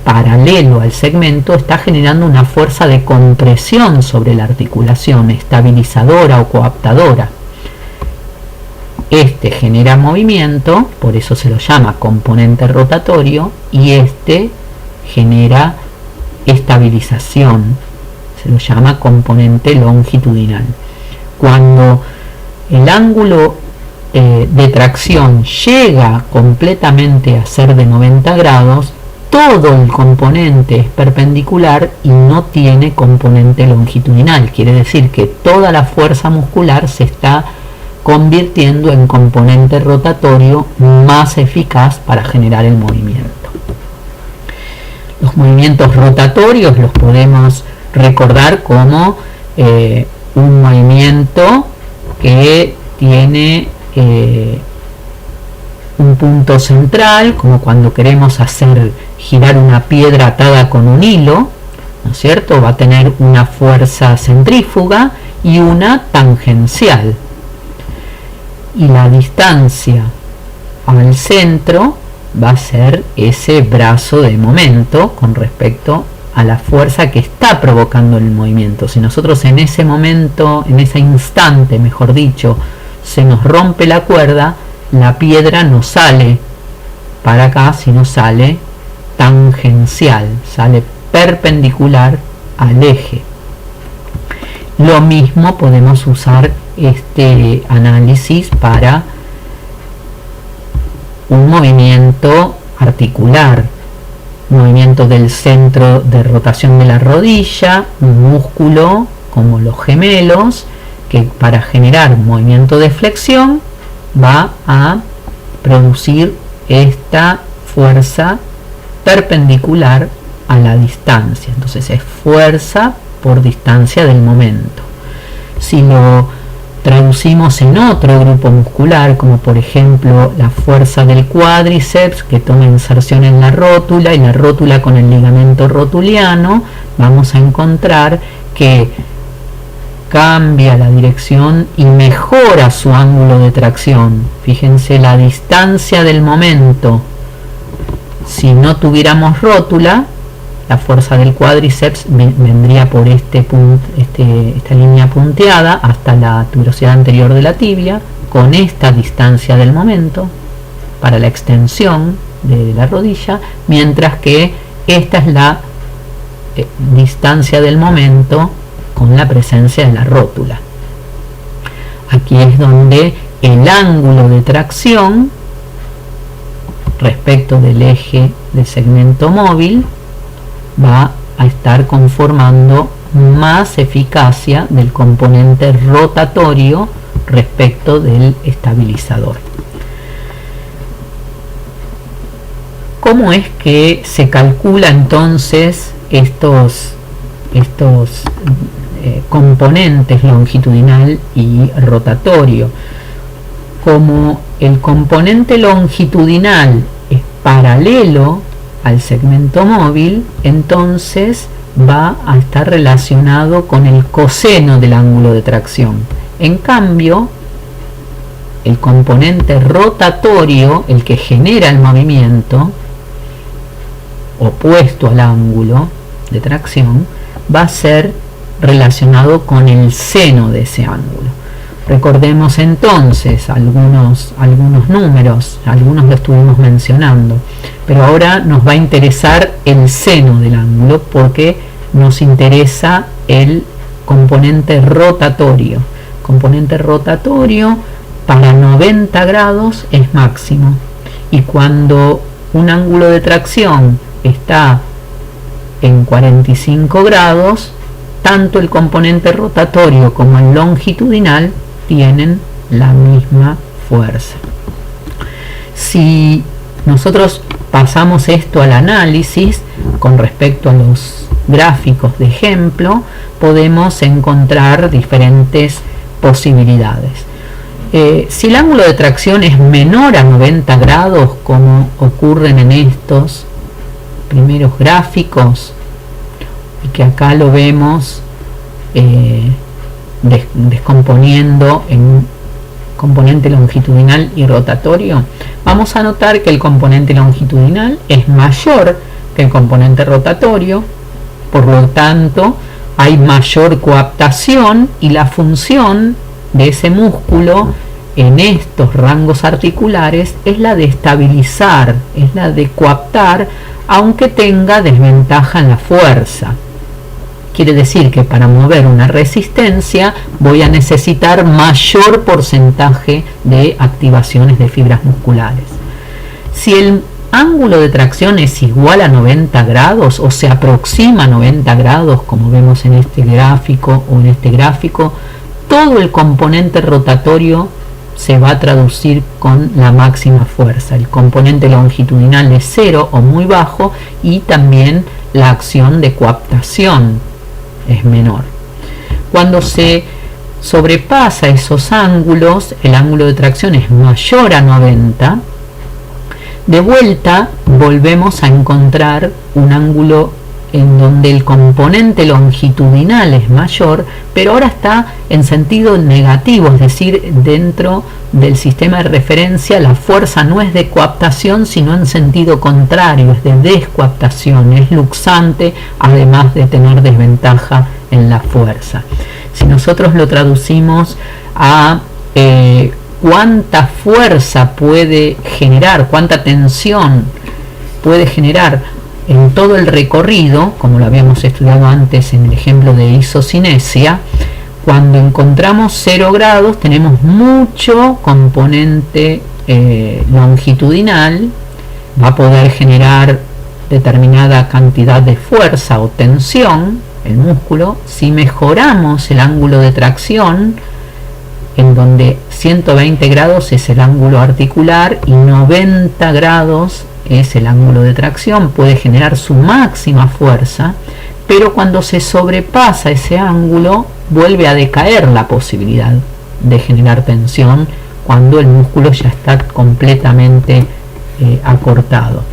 paralelo al segmento está generando una fuerza de compresión sobre la articulación, estabilizadora o coaptadora. Este genera movimiento, por eso se lo llama componente rotatorio, y este genera estabilización, se lo llama componente longitudinal. Cuando el ángulo de tracción llega completamente a ser de 90 grados, todo el componente es perpendicular y no tiene componente longitudinal. Quiere decir que toda la fuerza muscular se está convirtiendo en componente rotatorio más eficaz para generar el movimiento. Los movimientos rotatorios los podemos recordar como un movimiento que tiene un punto central, como cuando queremos hacer girar una piedra atada con un hilo, ¿no es cierto? Va a tener una fuerza centrífuga y una tangencial. Y la distancia al centro va a ser ese brazo de momento con respecto a la fuerza que está provocando el movimiento. Si nosotros en ese momento, en ese instante, mejor dicho, se nos rompe la cuerda, la piedra no sale para acá, sino sale tangencial, sale perpendicular al eje. Lo mismo podemos usar este análisis para un movimiento articular, movimiento del centro de rotación de la rodilla, un músculo como los gemelos, que para generar movimiento de flexión va a producir esta fuerza perpendicular a la distancia. Entonces es fuerza por distancia del momento. Si lo traducimos en otro grupo muscular, como por ejemplo la fuerza del cuádriceps que toma inserción en la rótula y la rótula con el ligamento rotuliano, vamos a encontrar que cambia la dirección y mejora su ángulo de tracción. Fíjense la distancia del momento. Si no tuviéramos rótula, la fuerza del cuádriceps vendría por esta línea punteada hasta la tuberosidad anterior de la tibia, con esta distancia del momento para la extensión de la rodilla, mientras que esta es la distancia del momento con la presencia de la rótula. Aquí es donde el ángulo de tracción respecto del eje del segmento móvil va a estar conformando más eficacia del componente rotatorio respecto del estabilizador. ¿Cómo es que se calcula entonces estos componentes longitudinal y rotatorio? Como el componente longitudinal es paralelo al segmento móvil, entonces va a estar relacionado con el coseno del ángulo de tracción. En cambio, el componente rotatorio, el que genera el movimiento opuesto al ángulo de tracción, va a ser relacionado con el seno de ese ángulo. Recordemos entonces algunos números, algunos lo estuvimos mencionando, pero ahora nos va a interesar el seno del ángulo porque nos interesa el componente rotatorio. Componente rotatorio para 90 grados es máximo, y cuando un ángulo de tracción está en 45 grados, tanto el componente rotatorio como el longitudinal tienen la misma fuerza. Si nosotros pasamos esto al análisis con respecto a los gráficos de ejemplo, podemos encontrar diferentes posibilidades. Si el ángulo de tracción es menor a 90 grados, como ocurren en estos primeros gráficos, y que acá lo vemos descomponiendo componente longitudinal y rotatorio, vamos a notar que el componente longitudinal es mayor que el componente rotatorio, por lo tanto hay mayor coaptación y la función de ese músculo en estos rangos articulares es la de estabilizar, es la de coaptar, aunque tenga desventaja en la fuerza. Quiere decir que para mover una resistencia voy a necesitar mayor porcentaje de activaciones de fibras musculares. Si el ángulo de tracción es igual a 90 grados o se aproxima a 90 grados, como vemos en este gráfico o en este gráfico, todo el componente rotatorio se va a traducir con la máxima fuerza. El componente longitudinal es 0 o muy bajo y también la acción de coaptación es menor. Cuando se sobrepasa esos ángulos, el ángulo de tracción es mayor a 90, de vuelta volvemos a encontrar un ángulo en donde el componente longitudinal es mayor, pero ahora está en sentido negativo, es decir, dentro del sistema de referencia la fuerza no es de coaptación, sino en sentido contrario, es de descoaptación, es luxante, además de tener desventaja en la fuerza. Si nosotros lo traducimos a cuánta fuerza puede generar, cuánta tensión puede generar en todo el recorrido, como lo habíamos estudiado antes en el ejemplo de isocinesia, cuando encontramos 0 grados tenemos mucho componente longitudinal, va a poder generar determinada cantidad de fuerza o tensión el músculo. Si mejoramos el ángulo de tracción, en donde 120 grados es el ángulo articular y 90 grados es el ángulo de tracción, puede generar su máxima fuerza, pero cuando se sobrepasa ese ángulo vuelve a decaer la posibilidad de generar tensión cuando el músculo ya está completamente acortado.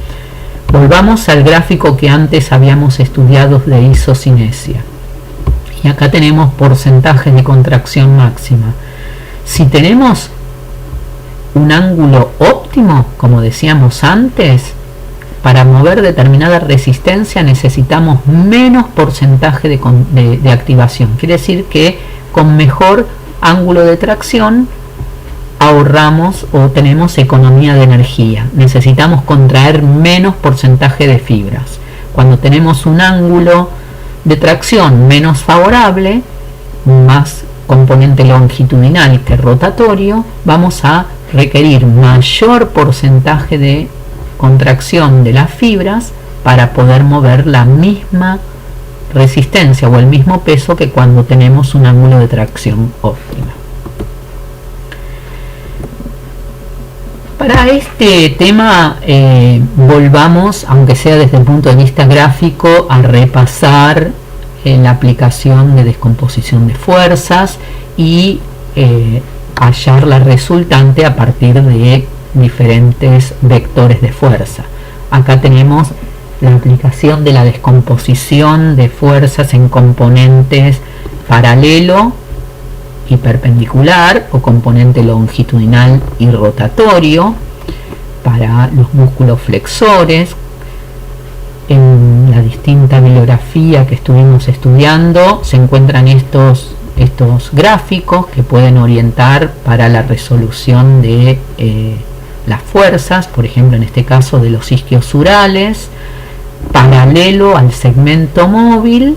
Volvamos al gráfico que antes habíamos estudiado de isocinesia y acá tenemos porcentajes de contracción máxima. Si tenemos un ángulo óptimo, como decíamos antes, para mover determinada resistencia necesitamos menos porcentaje de activación. Quiere decir que con mejor ángulo de tracción ahorramos o tenemos economía de energía. Necesitamos contraer menos porcentaje de fibras. Cuando tenemos un ángulo de tracción menos favorable, más componente longitudinal que rotatorio, vamos a requerir mayor porcentaje de contracción de las fibras para poder mover la misma resistencia o el mismo peso que cuando tenemos un ángulo de tracción óptima. Para este tema volvamos, aunque sea desde el punto de vista gráfico, a repasar la aplicación de descomposición de fuerzas y hallar la resultante a partir de diferentes vectores de fuerza. Acá tenemos la aplicación de la descomposición de fuerzas en componentes paralelo y perpendicular o componente longitudinal y rotatorio para los músculos flexores. En la distinta bibliografía que estuvimos estudiando se encuentran estos gráficos que pueden orientar para la resolución de las fuerzas, por ejemplo en este caso de los isquiosurales, paralelo al segmento móvil,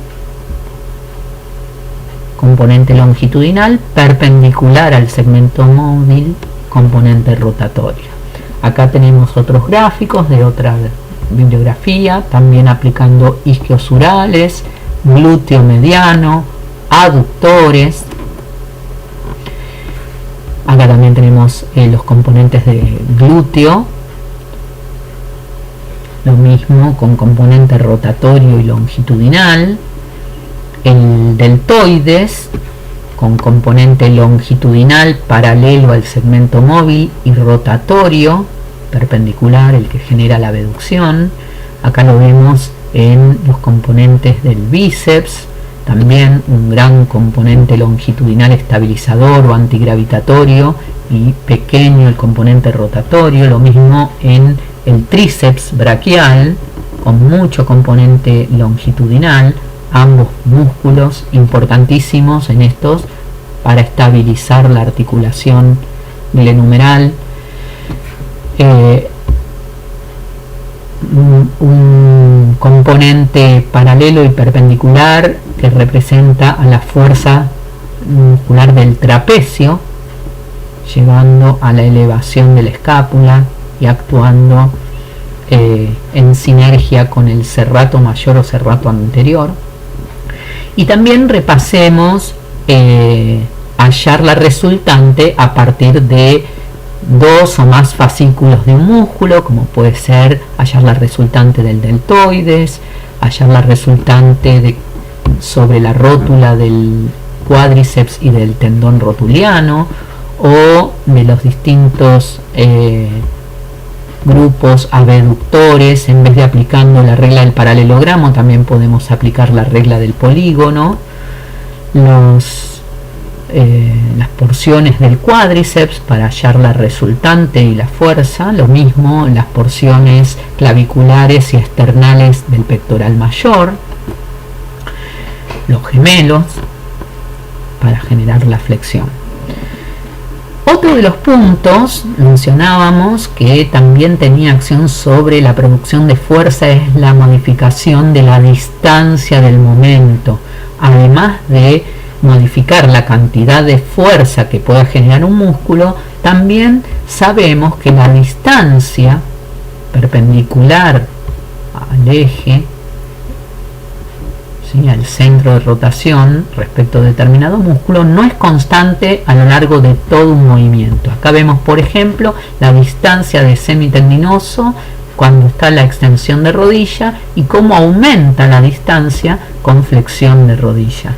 componente longitudinal, perpendicular al segmento móvil, componente rotatorio. Acá tenemos otros gráficos de otra bibliografía, también aplicando isquiosurales, glúteo mediano, aductores. Acá también tenemos los componentes de glúteo, lo mismo con componente rotatorio y longitudinal. El deltoides con componente longitudinal paralelo al segmento móvil y rotatorio perpendicular, el que genera la abducción. Acá lo vemos en los componentes del bíceps, también un gran componente longitudinal estabilizador o antigravitatorio y pequeño el componente rotatorio, lo mismo en el tríceps braquial con mucho componente longitudinal, ambos músculos importantísimos en estos para estabilizar la articulación glenumeral. Un componente paralelo y perpendicular que representa a la fuerza muscular del trapecio, llevando a la elevación de la escápula y actuando en sinergia con el serrato mayor o serrato anterior. Y también repasemos hallar la resultante a partir de dos o más fascículos de un músculo, como puede ser hallar la resultante del deltoides, hallar la resultante sobre la rótula del cuádriceps y del tendón rotuliano, o de los distintos grupos abductores. En vez de aplicando la regla del paralelogramo, también podemos aplicar la regla del polígono. Las porciones del cuádriceps para hallar la resultante y la fuerza, lo mismo las porciones claviculares y esternales del pectoral mayor, los gemelos para generar la flexión. Otro de los puntos, mencionábamos que también tenía acción sobre la producción de fuerza, es la modificación de la distancia del momento, además de modificar la cantidad de fuerza que pueda generar un músculo. También sabemos que la distancia perpendicular al eje, ¿sí?, al centro de rotación respecto a determinado músculo, no es constante a lo largo de todo un movimiento. Acá vemos, por ejemplo, la distancia de semitendinoso cuando está la extensión de rodilla y cómo aumenta la distancia con flexión de rodilla.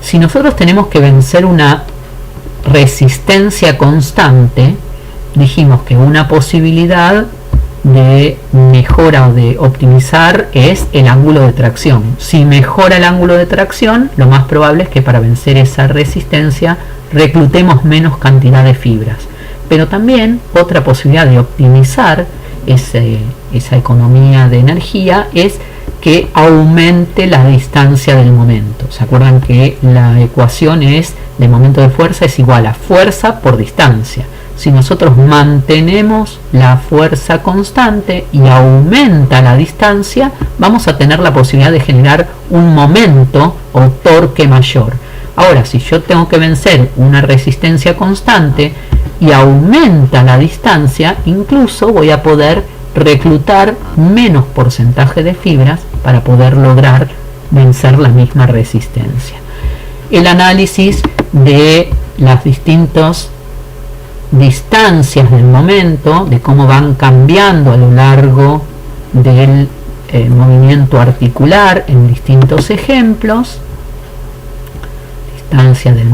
Si nosotros tenemos que vencer una resistencia constante, dijimos que una posibilidad de mejora o de optimizar es el ángulo de tracción. Si mejora el ángulo de tracción, lo más probable es que para vencer esa resistencia reclutemos menos cantidad de fibras. Pero también otra posibilidad de optimizar esa economía de energía es que aumente la distancia del momento. ¿Se acuerdan que la ecuación de momento de fuerza es igual a fuerza por distancia? Si nosotros mantenemos la fuerza constante y aumenta la distancia, vamos a tener la posibilidad de generar un momento o torque mayor. Ahora, si yo tengo que vencer una resistencia constante y aumenta la distancia, incluso voy a poder reclutar menos porcentaje de fibras para poder lograr vencer la misma resistencia. El análisis de las distintas distancias del momento, de cómo van cambiando a lo largo del movimiento articular en distintos ejemplos. Distancia del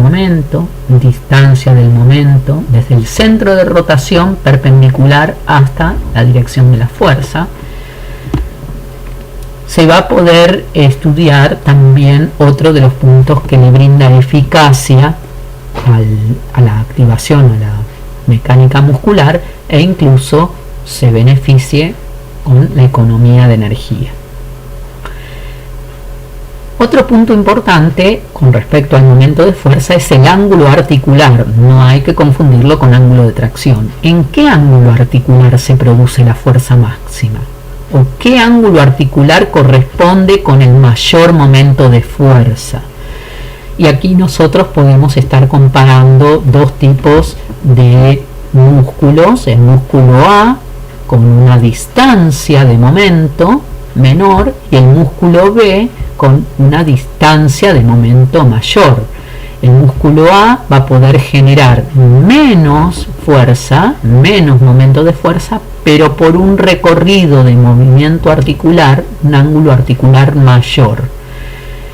momento desde el centro de rotación perpendicular hasta la dirección de la fuerza. Se va a poder estudiar también otro de los puntos que le brinda eficacia a la activación, a la mecánica muscular, e incluso se beneficie con la economía de energía. Otro punto importante con respecto al momento de fuerza es el ángulo articular. No hay que confundirlo con ángulo de tracción. ¿En qué ángulo articular se produce la fuerza máxima? ¿O qué ángulo articular corresponde con el mayor momento de fuerza? Y aquí nosotros podemos estar comparando dos tipos de músculos. El músculo A con una distancia de momento menor y el músculo B con una distancia de momento mayor. El músculo A va a poder generar menos fuerza, menos momento de fuerza, pero por un recorrido de movimiento articular, un ángulo articular mayor.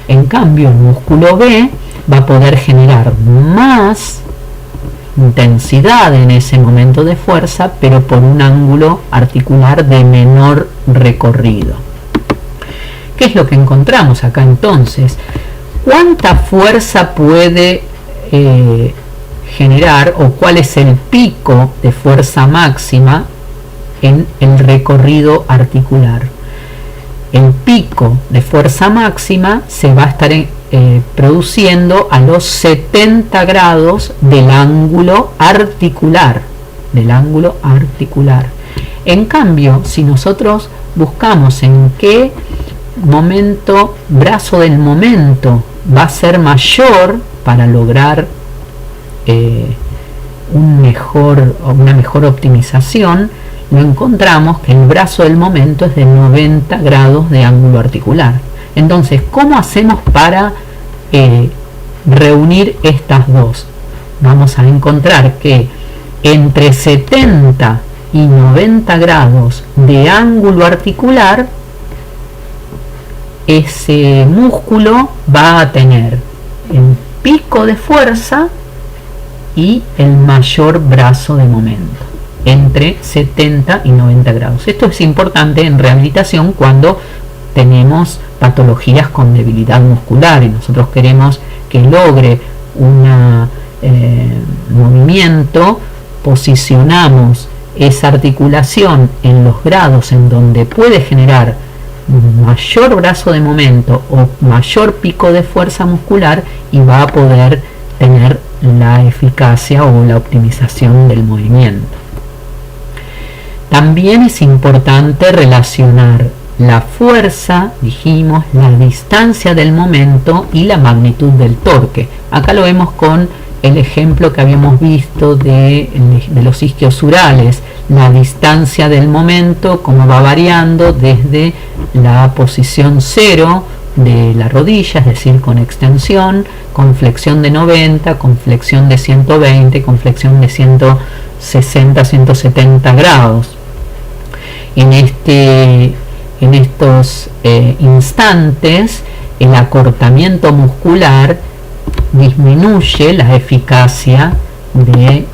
En cambio, el músculo B va a poder generar más intensidad en ese momento de fuerza, pero por un ángulo articular de menor recorrido. ¿Qué es lo que encontramos acá entonces? ¿Cuánta fuerza puede generar o cuál es el pico de fuerza máxima en el recorrido articular. El pico de fuerza máxima se va a estar produciendo a los 70 grados del ángulo articular. En cambio, si nosotros buscamos en qué momento, brazo del momento va a ser mayor para lograr una mejor optimización, lo encontramos que el brazo del momento es de 90 grados de ángulo articular. Entonces, ¿cómo hacemos para reunir estas dos? Vamos a encontrar que entre 70 y 90 grados de ángulo articular, ese músculo va a tener el pico de fuerza y el mayor brazo de momento, entre 70 y 90 grados. Esto es importante en rehabilitación cuando tenemos patologías con debilidad muscular y nosotros queremos que logre un movimiento. Posicionamos esa articulación en los grados en donde puede generar mayor brazo de momento o mayor pico de fuerza muscular y va a poder tener la eficacia o la optimización del movimiento. También es importante relacionar la fuerza, dijimos, la distancia del momento y la magnitud del torque. Acá lo vemos con el ejemplo que habíamos visto de los isquiosurales, la distancia del momento, cómo va variando desde la posición 0 de la rodilla, es decir, con extensión, con flexión de 90, con flexión de 120, con flexión de 160, 170 grados. En estos instantes, el acortamiento muscular disminuye la eficacia de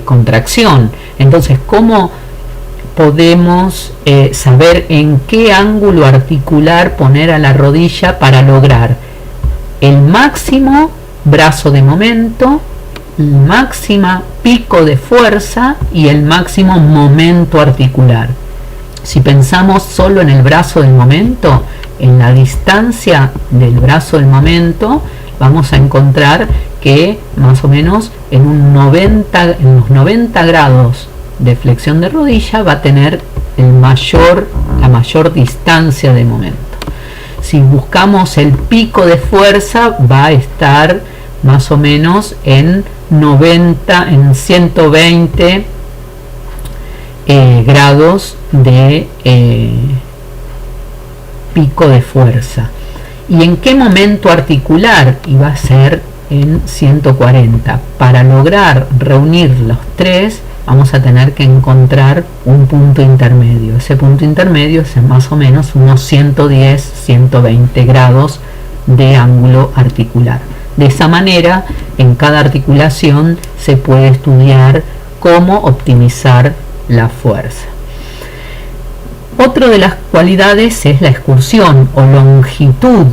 contracción. Entonces, ¿cómo podemos saber en qué ángulo articular poner a la rodilla para lograr el máximo brazo de momento, el máximo pico de fuerza y el máximo momento articular? Si pensamos solo en el brazo del momento, en la distancia del brazo del momento, vamos a encontrar que más o menos en los 90 grados de flexión de rodilla va a tener la mayor distancia de momento. Si buscamos el pico de fuerza, va a estar más o menos en 120 grados de pico de fuerza. ¿Y en qué momento articular? Y va a ser en 140. Para lograr reunir los tres, vamos a tener que encontrar un punto intermedio. Ese punto intermedio es más o menos unos 110, 120 grados de ángulo articular. De esa manera, en cada articulación se puede estudiar cómo optimizar la fuerza. Otra de las cualidades es la excursión o longitud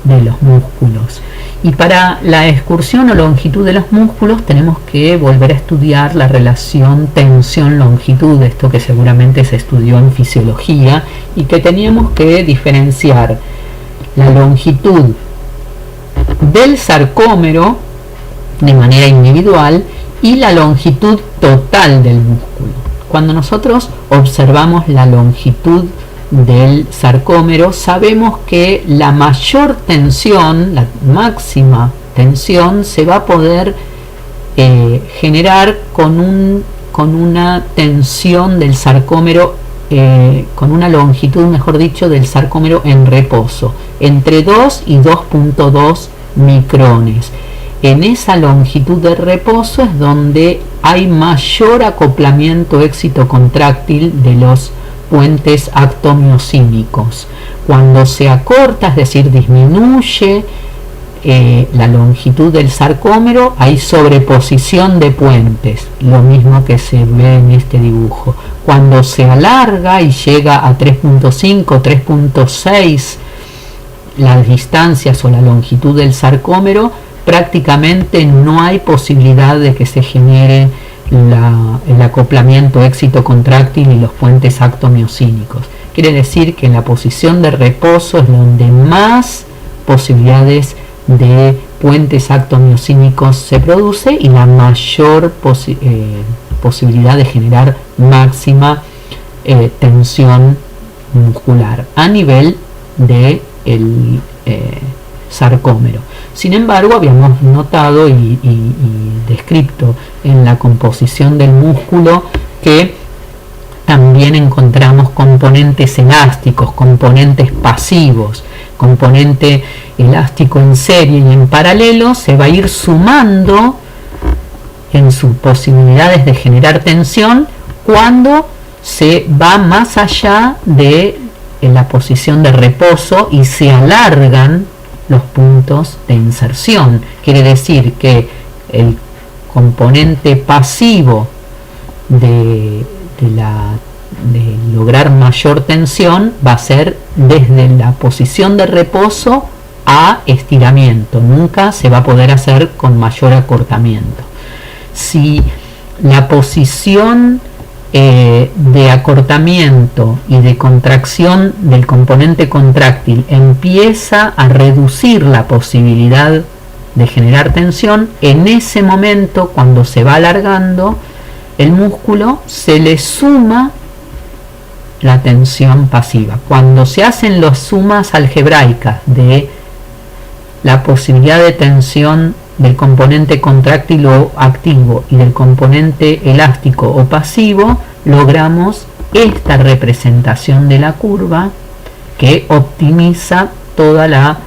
de los músculos. Y para la excursión o longitud de los músculos tenemos que volver a estudiar la relación tensión-longitud, esto que seguramente se estudió en fisiología, y que teníamos que diferenciar la longitud del sarcómero de manera individual y la longitud total del músculo. Cuando nosotros observamos la longitud del sarcómero, sabemos que la mayor tensión, la máxima tensión, se va a poder generar con una tensión del sarcómero, con una longitud, mejor dicho, del sarcómero en reposo, entre 2 y 2.2 micrones. En esa longitud de reposo es donde hay mayor acoplamiento éxito contráctil de los puentes actomiocínicos. Cuando se acorta, es decir, disminuye la longitud del sarcómero, hay sobreposición de puentes, lo mismo que se ve en este dibujo. Cuando se alarga y llega a 3.5, 3.6 las distancias o la longitud del sarcómero, prácticamente no hay posibilidad de que se genere el acoplamiento éxito contráctil y los puentes actomiocínicos. Quiere decir que en la posición de reposo es donde más posibilidades de puentes actomiocínicos se produce y la mayor posibilidad de generar máxima tensión muscular a nivel de el sarcómero. Sin embargo, habíamos notado y descrito en la composición del músculo que también encontramos componentes elásticos, componentes pasivos, componente elástico en serie y en paralelo se va a ir sumando en sus posibilidades de generar tensión cuando se va más allá de la posición de reposo y se alargan los puntos de inserción. Quiere decir que el componente pasivo de lograr mayor tensión va a ser desde la posición de reposo a estiramiento. Nunca se va a poder hacer con mayor acortamiento. Si la posición de acortamiento y de contracción del componente contráctil empieza a reducir la posibilidad de generar tensión, en ese momento, cuando se va alargando el músculo, se le suma la tensión pasiva. Cuando se hacen las sumas algebraicas de la posibilidad de tensión del componente contráctil o activo y del componente elástico o pasivo, logramos esta representación de la curva que optimiza toda la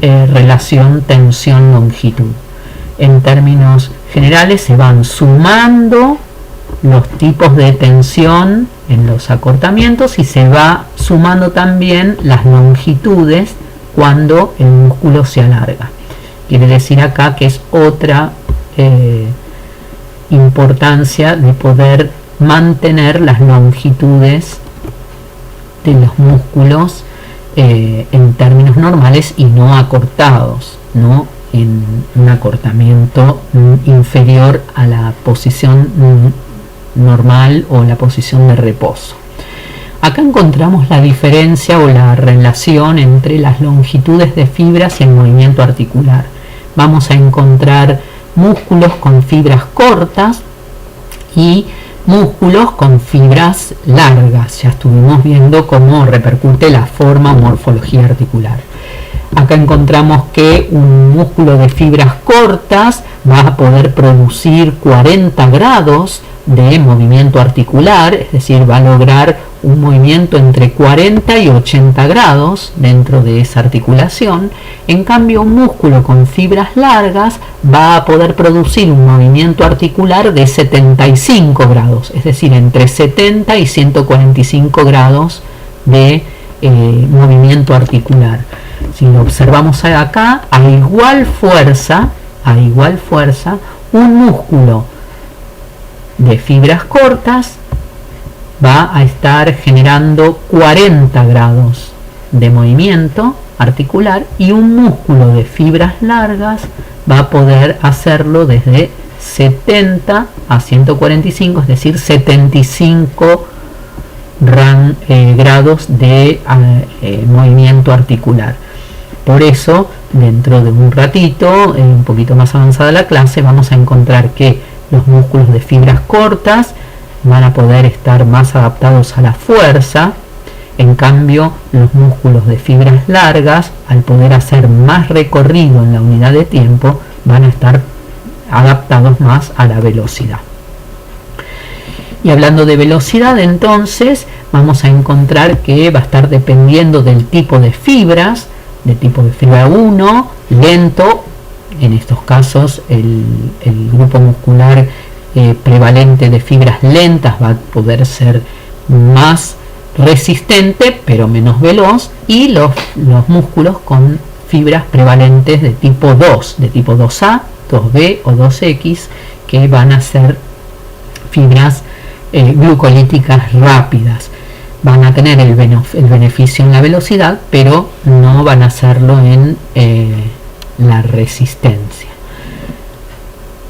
relación tensión-longitud. En términos generales se van sumando los tipos de tensión en los acortamientos y se va sumando también las longitudes cuando el músculo se alarga. Quiere decir acá que es otra importancia de poder mantener las longitudes de los músculos en términos normales y no acortados, no en un acortamiento inferior a la posición normal o la posición de reposo. Acá encontramos la diferencia o la relación entre las longitudes de fibras y el movimiento articular. Vamos a encontrar músculos con fibras cortas y músculos con fibras largas. Ya estuvimos viendo cómo repercute la forma o morfología articular. Acá encontramos que un músculo de fibras cortas va a poder producir 40 grados de movimiento articular, es decir, va a lograr un movimiento entre 40 y 80 grados dentro de esa articulación. En cambio, un músculo con fibras largas va a poder producir un movimiento articular de 75 grados, es decir, entre 70 y 145 grados de movimiento articular. Si lo observamos acá, a igual fuerza, un músculo de fibras cortas va a estar generando 40 grados de movimiento articular y un músculo de fibras largas va a poder hacerlo desde 70 a 145, es decir, 75 grados de movimiento articular. Por eso, dentro de un ratito, un poquito más avanzada la clase, vamos a encontrar que los músculos de fibras cortas van a poder estar más adaptados a la fuerza. En cambio, los músculos de fibras largas, al poder hacer más recorrido en la unidad de tiempo, van a estar adaptados más a la velocidad. Y hablando de velocidad, entonces, vamos a encontrar que va a estar dependiendo del tipo de fibras, de tipo de fibra 1, lento. En estos casos, el grupo muscular prevalente de fibras lentas va a poder ser más resistente pero menos veloz, y los músculos con fibras prevalentes de tipo 2, de tipo 2A, 2B o 2X, que van a ser fibras glucolíticas rápidas. Van a tener el beneficio en la velocidad, pero no van a hacerlo en la resistencia.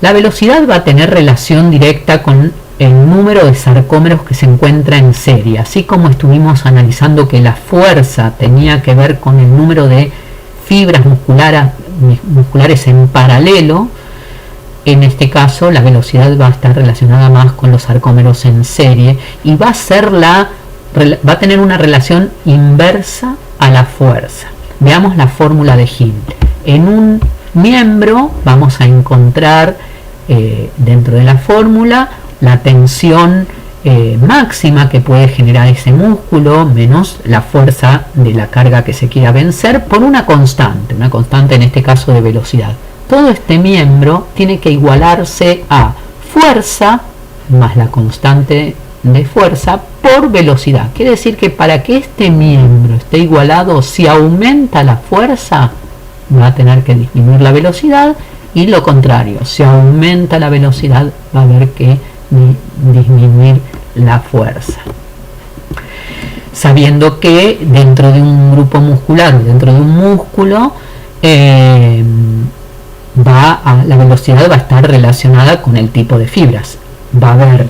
La velocidad va a tener relación directa con el número de sarcómeros que se encuentra en serie, así como estuvimos analizando que la fuerza tenía que ver con el número de fibras musculares en paralelo. En este caso la velocidad va a estar relacionada más con los sarcómeros en serie y va a tener una relación inversa a la fuerza. Veamos la fórmula de Hill. En un miembro vamos a encontrar dentro de la fórmula la tensión máxima que puede generar ese músculo menos la fuerza de la carga que se quiera vencer por una constante en este caso de velocidad. Todo este miembro tiene que igualarse a fuerza más la constante de fuerza por velocidad. Quiere decir que para que este miembro esté igualado, si aumenta la fuerza, va a tener que disminuir la velocidad, y lo contrario, si aumenta la velocidad, va a haber que disminuir la fuerza. Sabiendo que dentro de un grupo muscular o dentro de un músculo, la velocidad va a estar relacionada con el tipo de fibras. Va a haber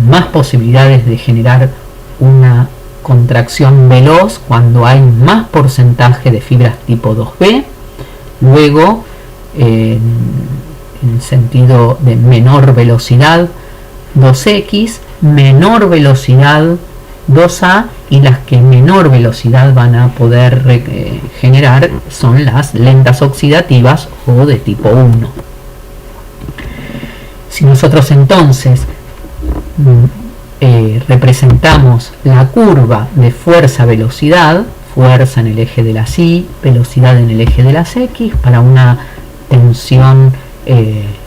más posibilidades de generar una contracción veloz cuando hay más porcentaje de fibras tipo 2B. Luego, en sentido de menor velocidad 2X, menor velocidad 2A, y las que menor velocidad van a poder generar son las lentas oxidativas o de tipo 1. Si nosotros entonces representamos la curva de fuerza-velocidad, fuerza en el eje de las Y, velocidad en el eje de las X, para una tensión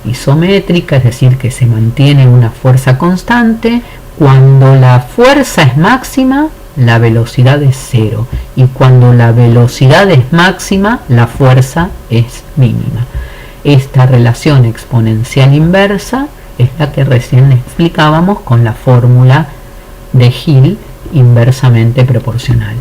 isométrica, es decir, que se mantiene una fuerza constante. Cuando la fuerza es máxima, la velocidad es 0, y cuando la velocidad es máxima, la fuerza es mínima. Esta relación exponencial inversa es la que recién explicábamos con la fórmula de Hill inversamente proporcional.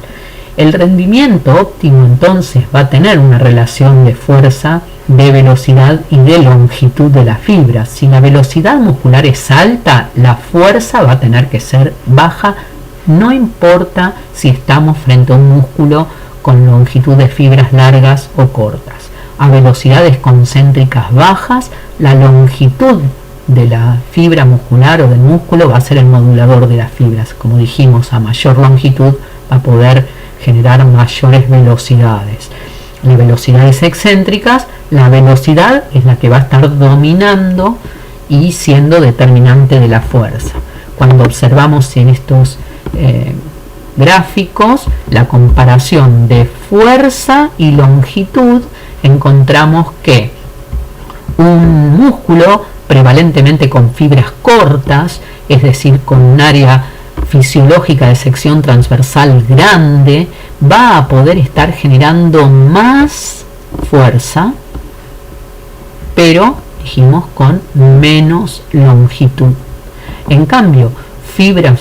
El rendimiento óptimo entonces va a tener una relación de fuerza, de velocidad y de longitud de la fibra. Si la velocidad muscular es alta, la fuerza va a tener que ser baja, no importa si estamos frente a un músculo con longitud de fibras largas o cortas. A velocidades concéntricas bajas, la longitud de la fibra muscular o del músculo va a ser el modulador de las fibras. Como dijimos, a mayor longitud va a poder generar mayores velocidades. Las velocidades excéntricas, la velocidad es la que va a estar dominando y siendo determinante de la fuerza. Cuando observamos en estos gráficos la comparación de fuerza y longitud, encontramos que un músculo prevalentemente con fibras cortas, es decir, con un área fisiológica de sección transversal grande, va a poder estar generando más fuerza, pero dijimos con menos longitud. En cambio,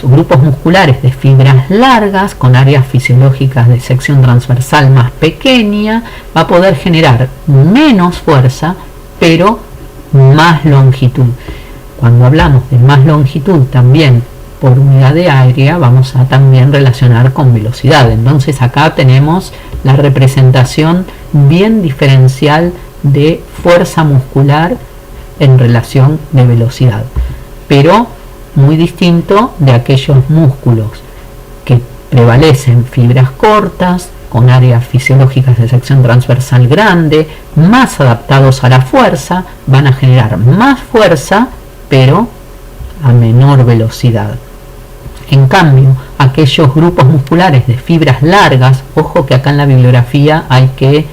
grupos musculares de fibras largas con áreas fisiológicas de sección transversal más pequeña, va a poder generar menos fuerza, pero más longitud. Cuando hablamos de más longitud también por unidad de área, vamos a también relacionar con velocidad. Entonces acá tenemos la representación bien diferencial de fuerza muscular en relación de velocidad, pero muy distinto de aquellos músculos que prevalecen fibras cortas con áreas fisiológicas de sección transversal grande, más adaptados a la fuerza, van a generar más fuerza pero a menor velocidad. En cambio, aquellos grupos musculares de fibras largas, ojo que acá en la bibliografía hay que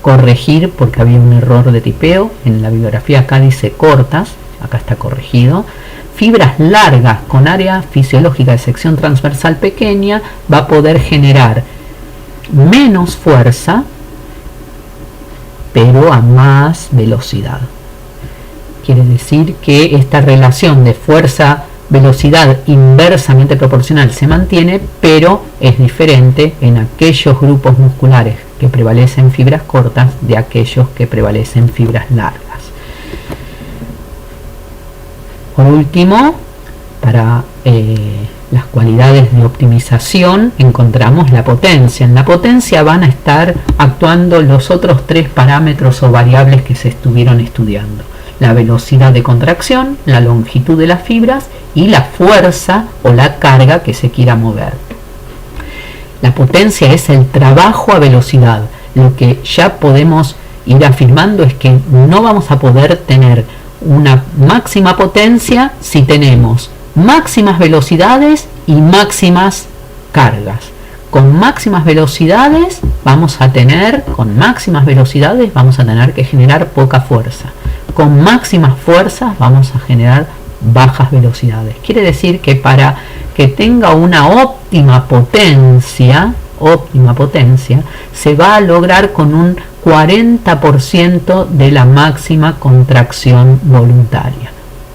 corregir porque había un error de tipeo, en la bibliografía acá dice cortas, acá está corregido. Fibras largas con área fisiológica de sección transversal pequeña va a poder generar menos fuerza pero a más velocidad. Quiere decir que esta relación de fuerza-velocidad inversamente proporcional se mantiene, pero es diferente en aquellos grupos musculares que prevalecen fibras cortas de aquellos que prevalecen fibras largas. Por último, para las cualidades de optimización encontramos la potencia. En la potencia van a estar actuando los otros tres parámetros o variables que se estuvieron estudiando: la velocidad de contracción, la longitud de las fibras y la fuerza o la carga que se quiera mover. La potencia es el trabajo a velocidad. Lo que ya podemos ir afirmando es que no vamos a poder tener una máxima potencia si tenemos máximas velocidades y máximas cargas. Con máximas velocidades vamos a tener que generar poca fuerza. Con máximas fuerzas vamos a generar bajas velocidades. Quiere decir que para que tenga una óptima potencia se va a lograr con un 40% de la máxima contracción voluntaria.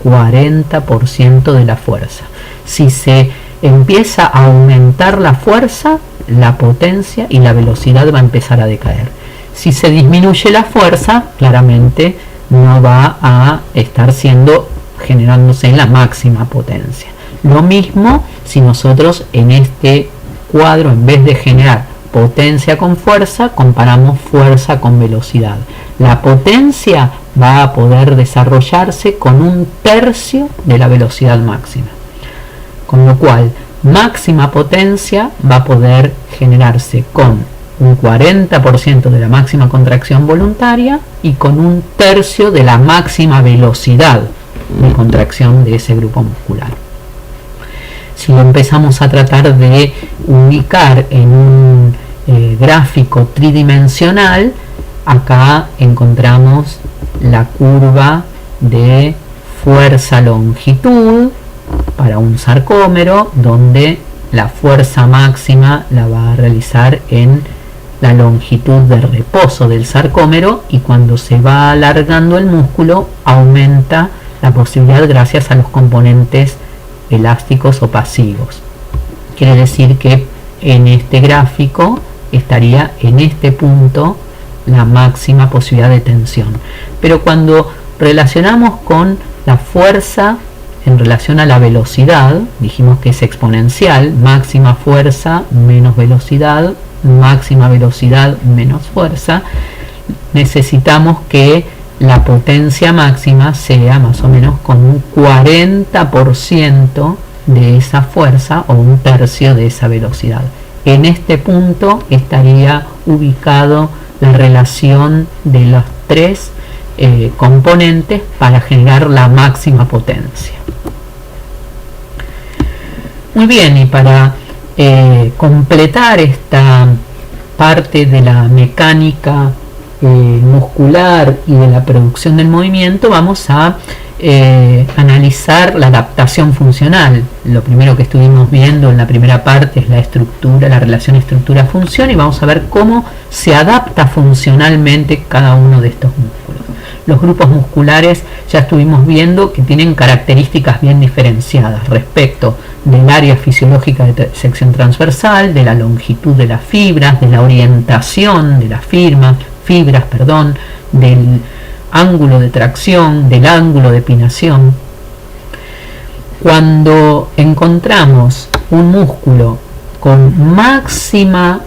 40% de la fuerza. Si se empieza a aumentar la fuerza, la potencia y la velocidad va a empezar a decaer. Si se disminuye la fuerza, claramente no va a estar generándose en la máxima potencia. Lo mismo si nosotros en este cuadro, en vez de generar potencia con fuerza, comparamos fuerza con velocidad. La potencia va a poder desarrollarse con 1/3 de la velocidad máxima. Con lo cual, máxima potencia va a poder generarse con un 40% de la máxima contracción voluntaria y con 1/3 de la máxima velocidad de contracción de ese grupo muscular. Si lo empezamos a tratar de ubicar en un gráfico tridimensional, acá encontramos la curva de fuerza-longitud para un sarcómero, donde la fuerza máxima la va a realizar en la longitud de reposo del sarcómero, y cuando se va alargando el músculo aumenta la posibilidad gracias a los componentes elásticos o pasivos. Quiere decir que en este gráfico estaría en este punto la máxima posibilidad de tensión. Pero cuando relacionamos con la fuerza en relación a la velocidad, dijimos que es exponencial: máxima fuerza menos velocidad, máxima velocidad menos fuerza. Necesitamos que la potencia máxima sea más o menos con un 40% de esa fuerza o 1/3 de esa velocidad. En este punto estaría ubicado la relación de los tres componentes para generar la máxima potencia. Muy bien, y para completar esta parte de la mecánica muscular y de la producción del movimiento, vamos a analizar la adaptación funcional. Lo primero que estuvimos viendo en la primera parte es la estructura, la relación estructura-función, y vamos a ver cómo se adapta funcionalmente cada uno de estos músculos. Los grupos musculares ya estuvimos viendo que tienen características bien diferenciadas respecto del área fisiológica de sección transversal, de la longitud de las fibras, de la orientación de las fibras, del ángulo de tracción, del ángulo de pinación. Cuando encontramos un músculo con máxima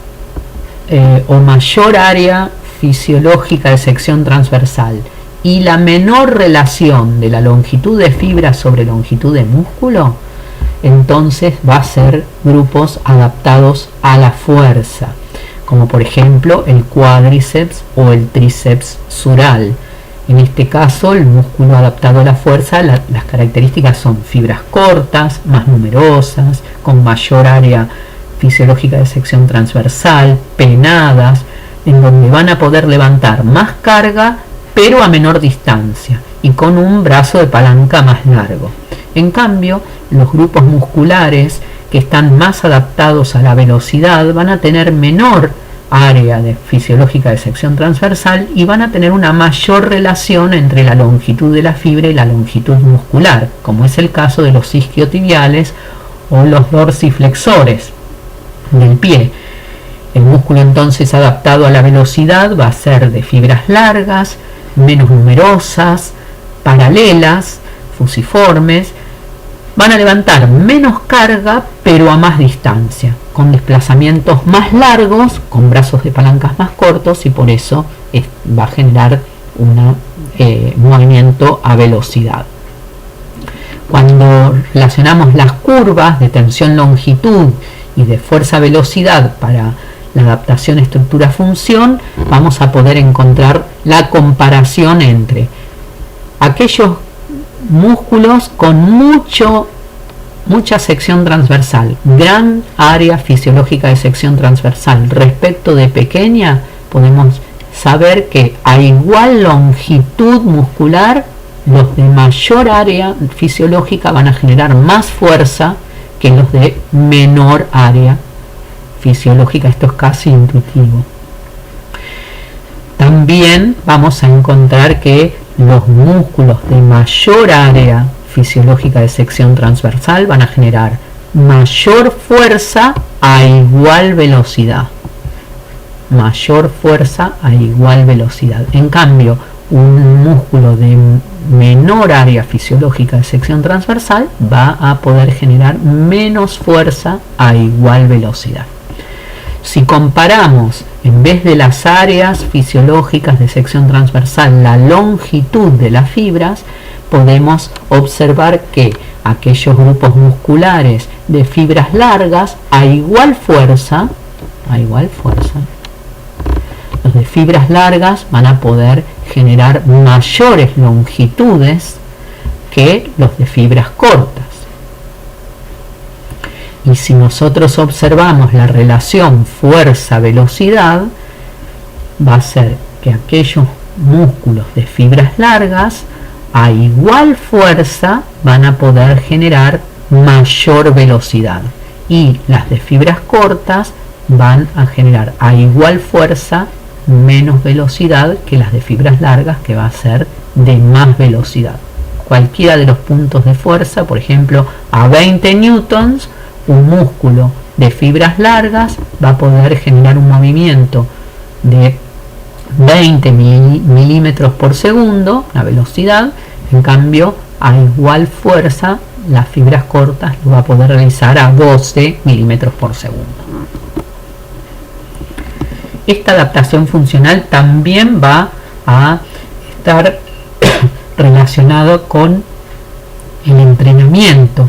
o mayor área fisiológica de sección transversal y la menor relación de la longitud de fibra sobre longitud de músculo, entonces va a ser grupos adaptados a la fuerza, como por ejemplo el cuádriceps o el tríceps sural. En este caso, el músculo adaptado a la fuerza, las características son fibras cortas, más numerosas, con mayor área fisiológica de sección transversal, penadas, en donde van a poder levantar más carga pero a menor distancia y con un brazo de palanca más largo. En cambio, los grupos musculares que están más adaptados a la velocidad van a tener menor área fisiológica de sección transversal y van a tener una mayor relación entre la longitud de la fibra y la longitud muscular, como es el caso de los isquiotibiales o los dorsiflexores del pie. El músculo entonces adaptado a la velocidad va a ser de fibras largas, menos numerosas, paralelas, fusiformes. Van a levantar menos carga pero a más distancia, con desplazamientos más largos, con brazos de palancas más cortos, y por eso va a generar un movimiento a velocidad. Cuando relacionamos las curvas de tensión-longitud y de fuerza-velocidad para la adaptación estructura-función, vamos a poder encontrar la comparación entre aquellos músculos con mucha sección transversal, gran área fisiológica de sección transversal respecto de pequeña. Podemos saber que a igual longitud muscular, los de mayor área fisiológica van a generar más fuerza que los de menor área fisiológica. Esto es casi intuitivo. También vamos a encontrar que los músculos de mayor área fisiológica de sección transversal van a generar mayor fuerza a igual velocidad. Mayor fuerza a igual velocidad. En cambio, un músculo de menor área fisiológica de sección transversal va a poder generar menos fuerza a igual velocidad. Si comparamos, en vez de las áreas fisiológicas de sección transversal, la longitud de las fibras, podemos observar que aquellos grupos musculares de fibras largas a igual fuerza, los de fibras largas van a poder generar mayores longitudes que los de fibras cortas. Y si nosotros observamos la relación fuerza-velocidad, va a ser que aquellos músculos de fibras largas a igual fuerza van a poder generar mayor velocidad, y las de fibras cortas van a generar a igual fuerza menos velocidad que las de fibras largas, que va a ser de más velocidad. Cualquiera de los puntos de fuerza, por ejemplo, a 20 newtons, un músculo de fibras largas va a poder generar un movimiento de 20 milímetros por segundo, la velocidad. En cambio, a igual fuerza, las fibras cortas lo va a poder realizar a 12 milímetros por segundo. Esta adaptación funcional también va a estar relacionado con el entrenamiento,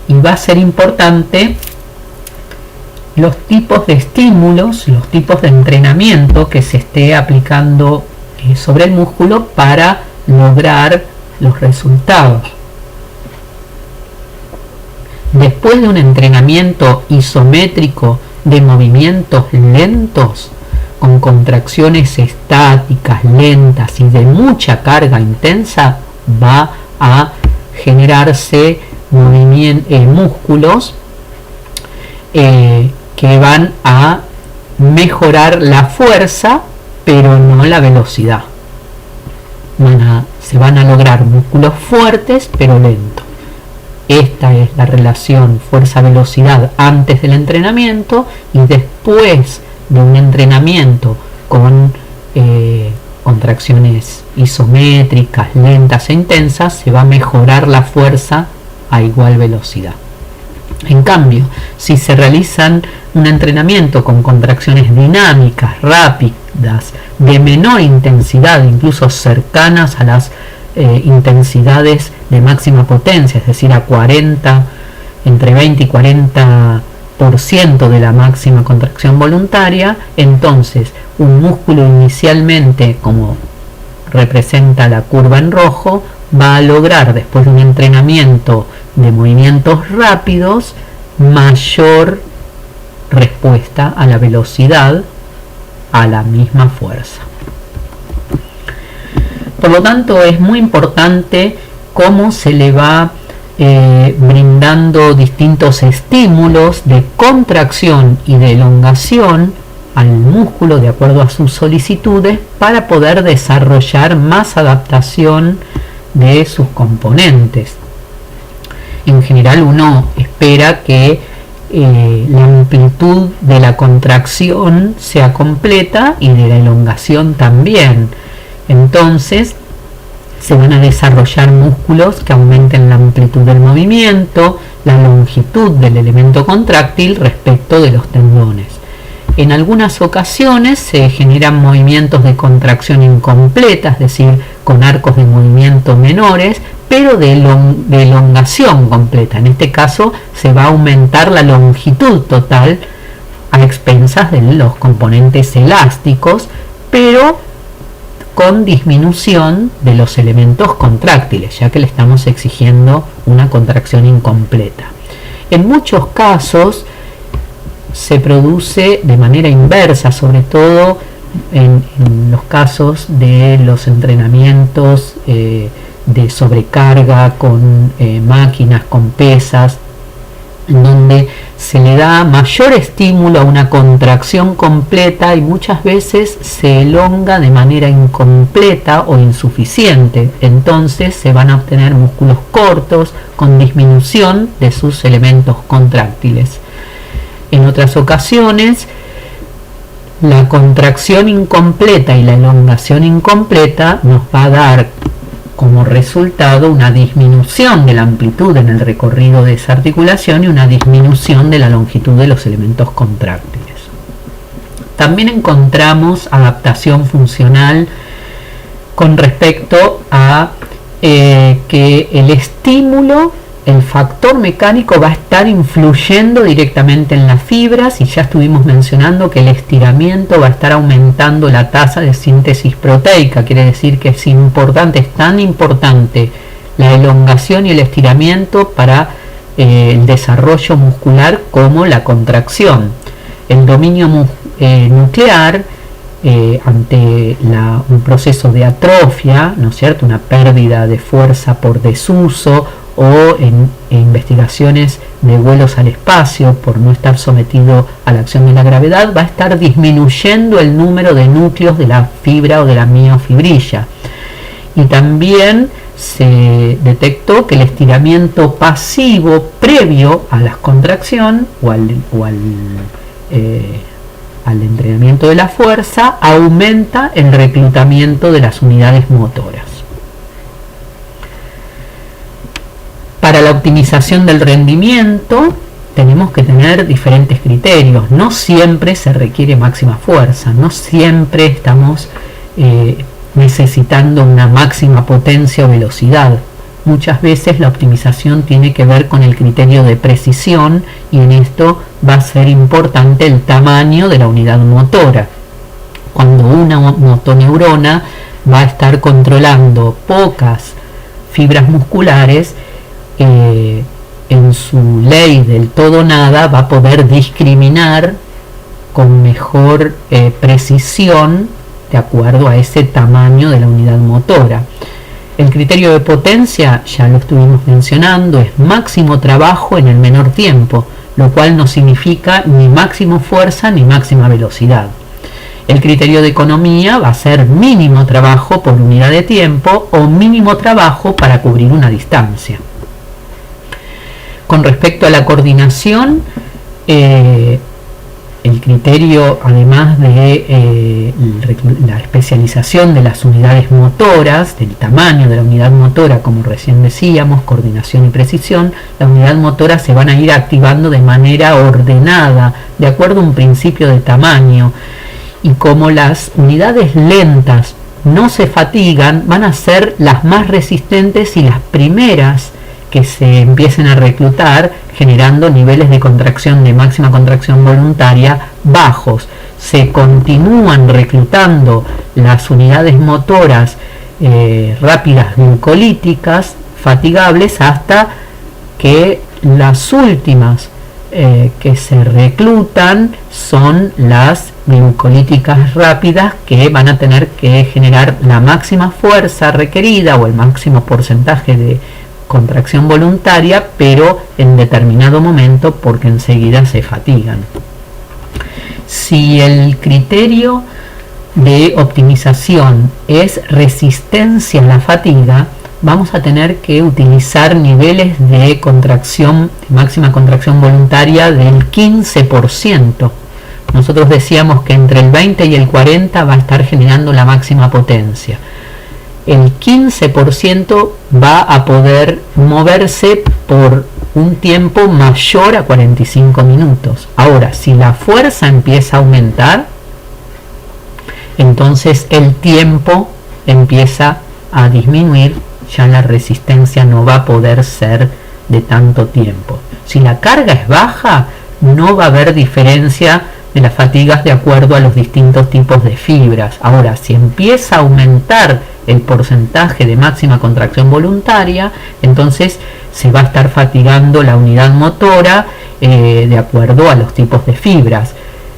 y va a ser importante los tipos de estímulos, los tipos de entrenamiento que se esté aplicando sobre el músculo para lograr los resultados. Después de un entrenamiento isométrico de movimientos lentos, con contracciones estáticas, lentas y de mucha carga intensa, va a generarse músculos que van a mejorar la fuerza, pero no la velocidad. Se van a lograr músculos fuertes pero lentos. Esta es la relación fuerza-velocidad antes del entrenamiento, y después de un entrenamiento con contracciones isométricas, lentas e intensas, se va a mejorar la fuerza a igual velocidad. En cambio, si se realizan un entrenamiento con contracciones dinámicas, rápidas, de menor intensidad, incluso cercanas a las intensidades de máxima potencia, es decir, a entre 20 y 40% de la máxima contracción voluntaria, entonces un músculo inicialmente, como representa la curva en rojo, va a lograr, después de un entrenamiento de movimientos rápidos, mayor respuesta a la velocidad a la misma fuerza. Por lo tanto, es muy importante cómo se le va brindando distintos estímulos de contracción y de elongación al músculo de acuerdo a sus solicitudes, para poder desarrollar más adaptación de sus componentes. En general, uno espera que la amplitud de la contracción sea completa y de la elongación también. Entonces se van a desarrollar músculos que aumenten la amplitud del movimiento, la longitud del elemento contráctil respecto de los tendones. En algunas ocasiones se generan movimientos de contracción incompleta, es decir, con arcos de movimiento menores, pero de elongación completa. En este caso se va a aumentar la longitud total a expensas de los componentes elásticos, pero con disminución de los elementos contráctiles, ya que le estamos exigiendo una contracción incompleta. En muchos casos se produce de manera inversa, sobre todo en los casos de los entrenamientos de sobrecarga con máquinas, con pesas, en donde se le da mayor estímulo a una contracción completa y muchas veces se elonga de manera incompleta o insuficiente. Entonces se van a obtener músculos cortos con disminución de sus elementos contráctiles. En otras ocasiones, la contracción incompleta y la elongación incompleta nos va a dar como resultado una disminución de la amplitud en el recorrido de esa articulación y una disminución de la longitud de los elementos contráctiles. También encontramos adaptación funcional con respecto a que el estímulo, el factor mecánico va a estar influyendo directamente en las fibras, y ya estuvimos mencionando que el estiramiento va a estar aumentando la tasa de síntesis proteica. Quiere decir que es importante, es tan importante la elongación y el estiramiento para el desarrollo muscular como la contracción. El dominio nuclear ante un proceso de atrofia, ¿no es cierto?, una pérdida de fuerza por desuso, o en investigaciones de vuelos al espacio por no estar sometido a la acción de la gravedad, va a estar disminuyendo el número de núcleos de la fibra o de la miofibrilla. Y también se detectó que el estiramiento pasivo previo a la contracción o al entrenamiento de la fuerza aumenta el reclutamiento de las unidades motoras. Para la optimización del rendimiento tenemos que tener diferentes criterios. No siempre se requiere máxima fuerza, no siempre estamos necesitando una máxima potencia o velocidad. Muchas veces la optimización tiene que ver con el criterio de precisión, y en esto va a ser importante el tamaño de la unidad motora. Cuando una motoneurona va a estar controlando pocas fibras musculares, en su ley del todo nada va a poder discriminar con mejor precisión de acuerdo a ese tamaño de la unidad motora. El criterio de potencia, ya lo estuvimos mencionando, es máximo trabajo en el menor tiempo, lo cual no significa ni máximo fuerza ni máxima velocidad. El criterio de economía va a ser mínimo trabajo por unidad de tiempo o mínimo trabajo para cubrir una distancia. Con respecto a la coordinación, el criterio, además de la especialización de las unidades motoras, del tamaño de la unidad motora, como recién decíamos, coordinación y precisión, la unidad motora se van a ir activando de manera ordenada, de acuerdo a un principio de tamaño, y como las unidades lentas no se fatigan, van a ser las más resistentes y las primeras que se empiecen a reclutar, generando niveles de contracción, de máxima contracción voluntaria bajos. Se continúan reclutando las unidades motoras rápidas glucolíticas fatigables hasta que las últimas que se reclutan son las glucolíticas rápidas, que van a tener que generar la máxima fuerza requerida o el máximo porcentaje de contracción voluntaria, pero en determinado momento, porque enseguida se fatigan. Si el criterio de optimización es resistencia a la fatiga, vamos a tener que utilizar niveles de contracción, de máxima contracción voluntaria del 15%. Nosotros decíamos que entre el 20 y el 40 va a estar generando la máxima potencia. El 15% va a poder moverse por un tiempo mayor a 45 minutos. Ahora, si la fuerza empieza a aumentar, entonces el tiempo empieza a disminuir, ya la resistencia no va a poder ser de tanto tiempo. Si la carga es baja, no va a haber diferencia de las fatigas de acuerdo a los distintos tipos de fibras. Ahora, si empieza a aumentar el porcentaje de máxima contracción voluntaria, entonces se va a estar fatigando la unidad motora de acuerdo a los tipos de fibras.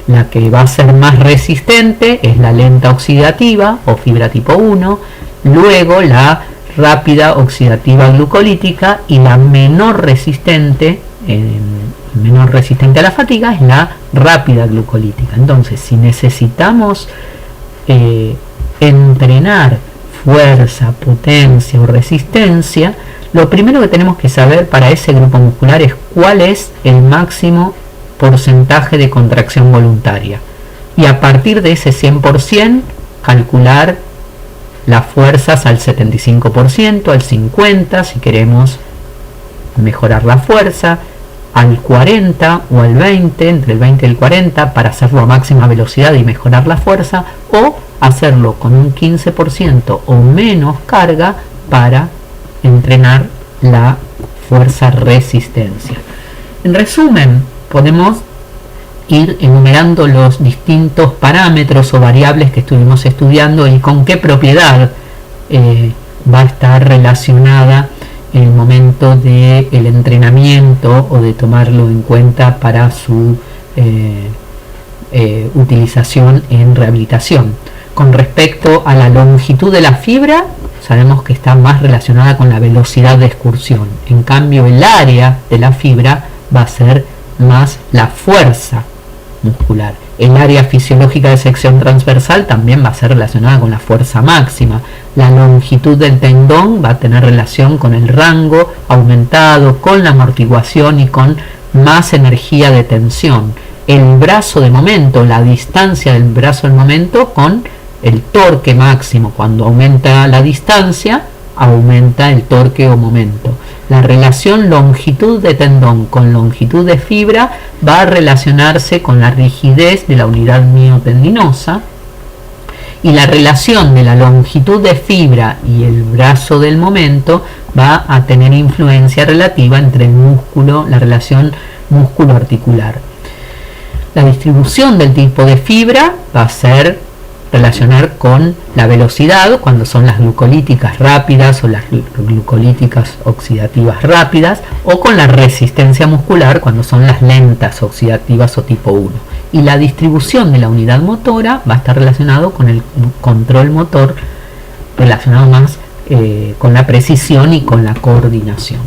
La que va a ser más resistente es la lenta oxidativa o fibra tipo 1, luego la rápida oxidativa glucolítica, y la menor resistente a la fatiga es la rápida glucolítica. Entonces, si necesitamos entrenar fuerza, potencia o resistencia, lo primero que tenemos que saber para ese grupo muscular es cuál es el máximo porcentaje de contracción voluntaria, y a partir de ese 100% calcular las fuerzas al 75%, al 50% si queremos mejorar la fuerza, al 40 o al 20, entre el 20 y el 40 para hacerlo a máxima velocidad y mejorar la fuerza, o hacerlo con un 15% o menos carga para entrenar la fuerza resistencia. En resumen, podemos ir enumerando los distintos parámetros o variables que estuvimos estudiando y con qué propiedad va a estar relacionada el momento del entrenamiento o de tomarlo en cuenta para su utilización en rehabilitación. Con respecto a la longitud de la fibra, sabemos que está más relacionada con la velocidad de excursión. En cambio, el área de la fibra va a ser más la fuerza muscular. El área fisiológica de sección transversal también va a ser relacionada con la fuerza máxima. La longitud del tendón va a tener relación con el rango aumentado, con la amortiguación y con más energía de tensión. El brazo de momento, la distancia del brazo del momento con el torque máximo. Cuando aumenta la distancia, aumenta el torque o momento. La relación longitud de tendón con longitud de fibra va a relacionarse con la rigidez de la unidad miotendinosa, y la relación de la longitud de fibra y el brazo del momento va a tener influencia relativa entre el músculo, la relación músculo-articular. La distribución del tipo de fibra va a ser relacionar con la velocidad, cuando son las glucolíticas rápidas o las glucolíticas oxidativas rápidas, o con la resistencia muscular, cuando son las lentas oxidativas o tipo 1. Y la distribución de la unidad motora va a estar relacionado con el control motor, relacionado más con la precisión y con la coordinación.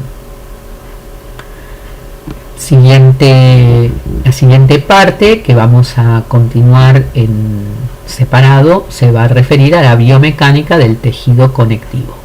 La siguiente parte, que vamos a continuar en separado, se va a referir a la biomecánica del tejido conectivo.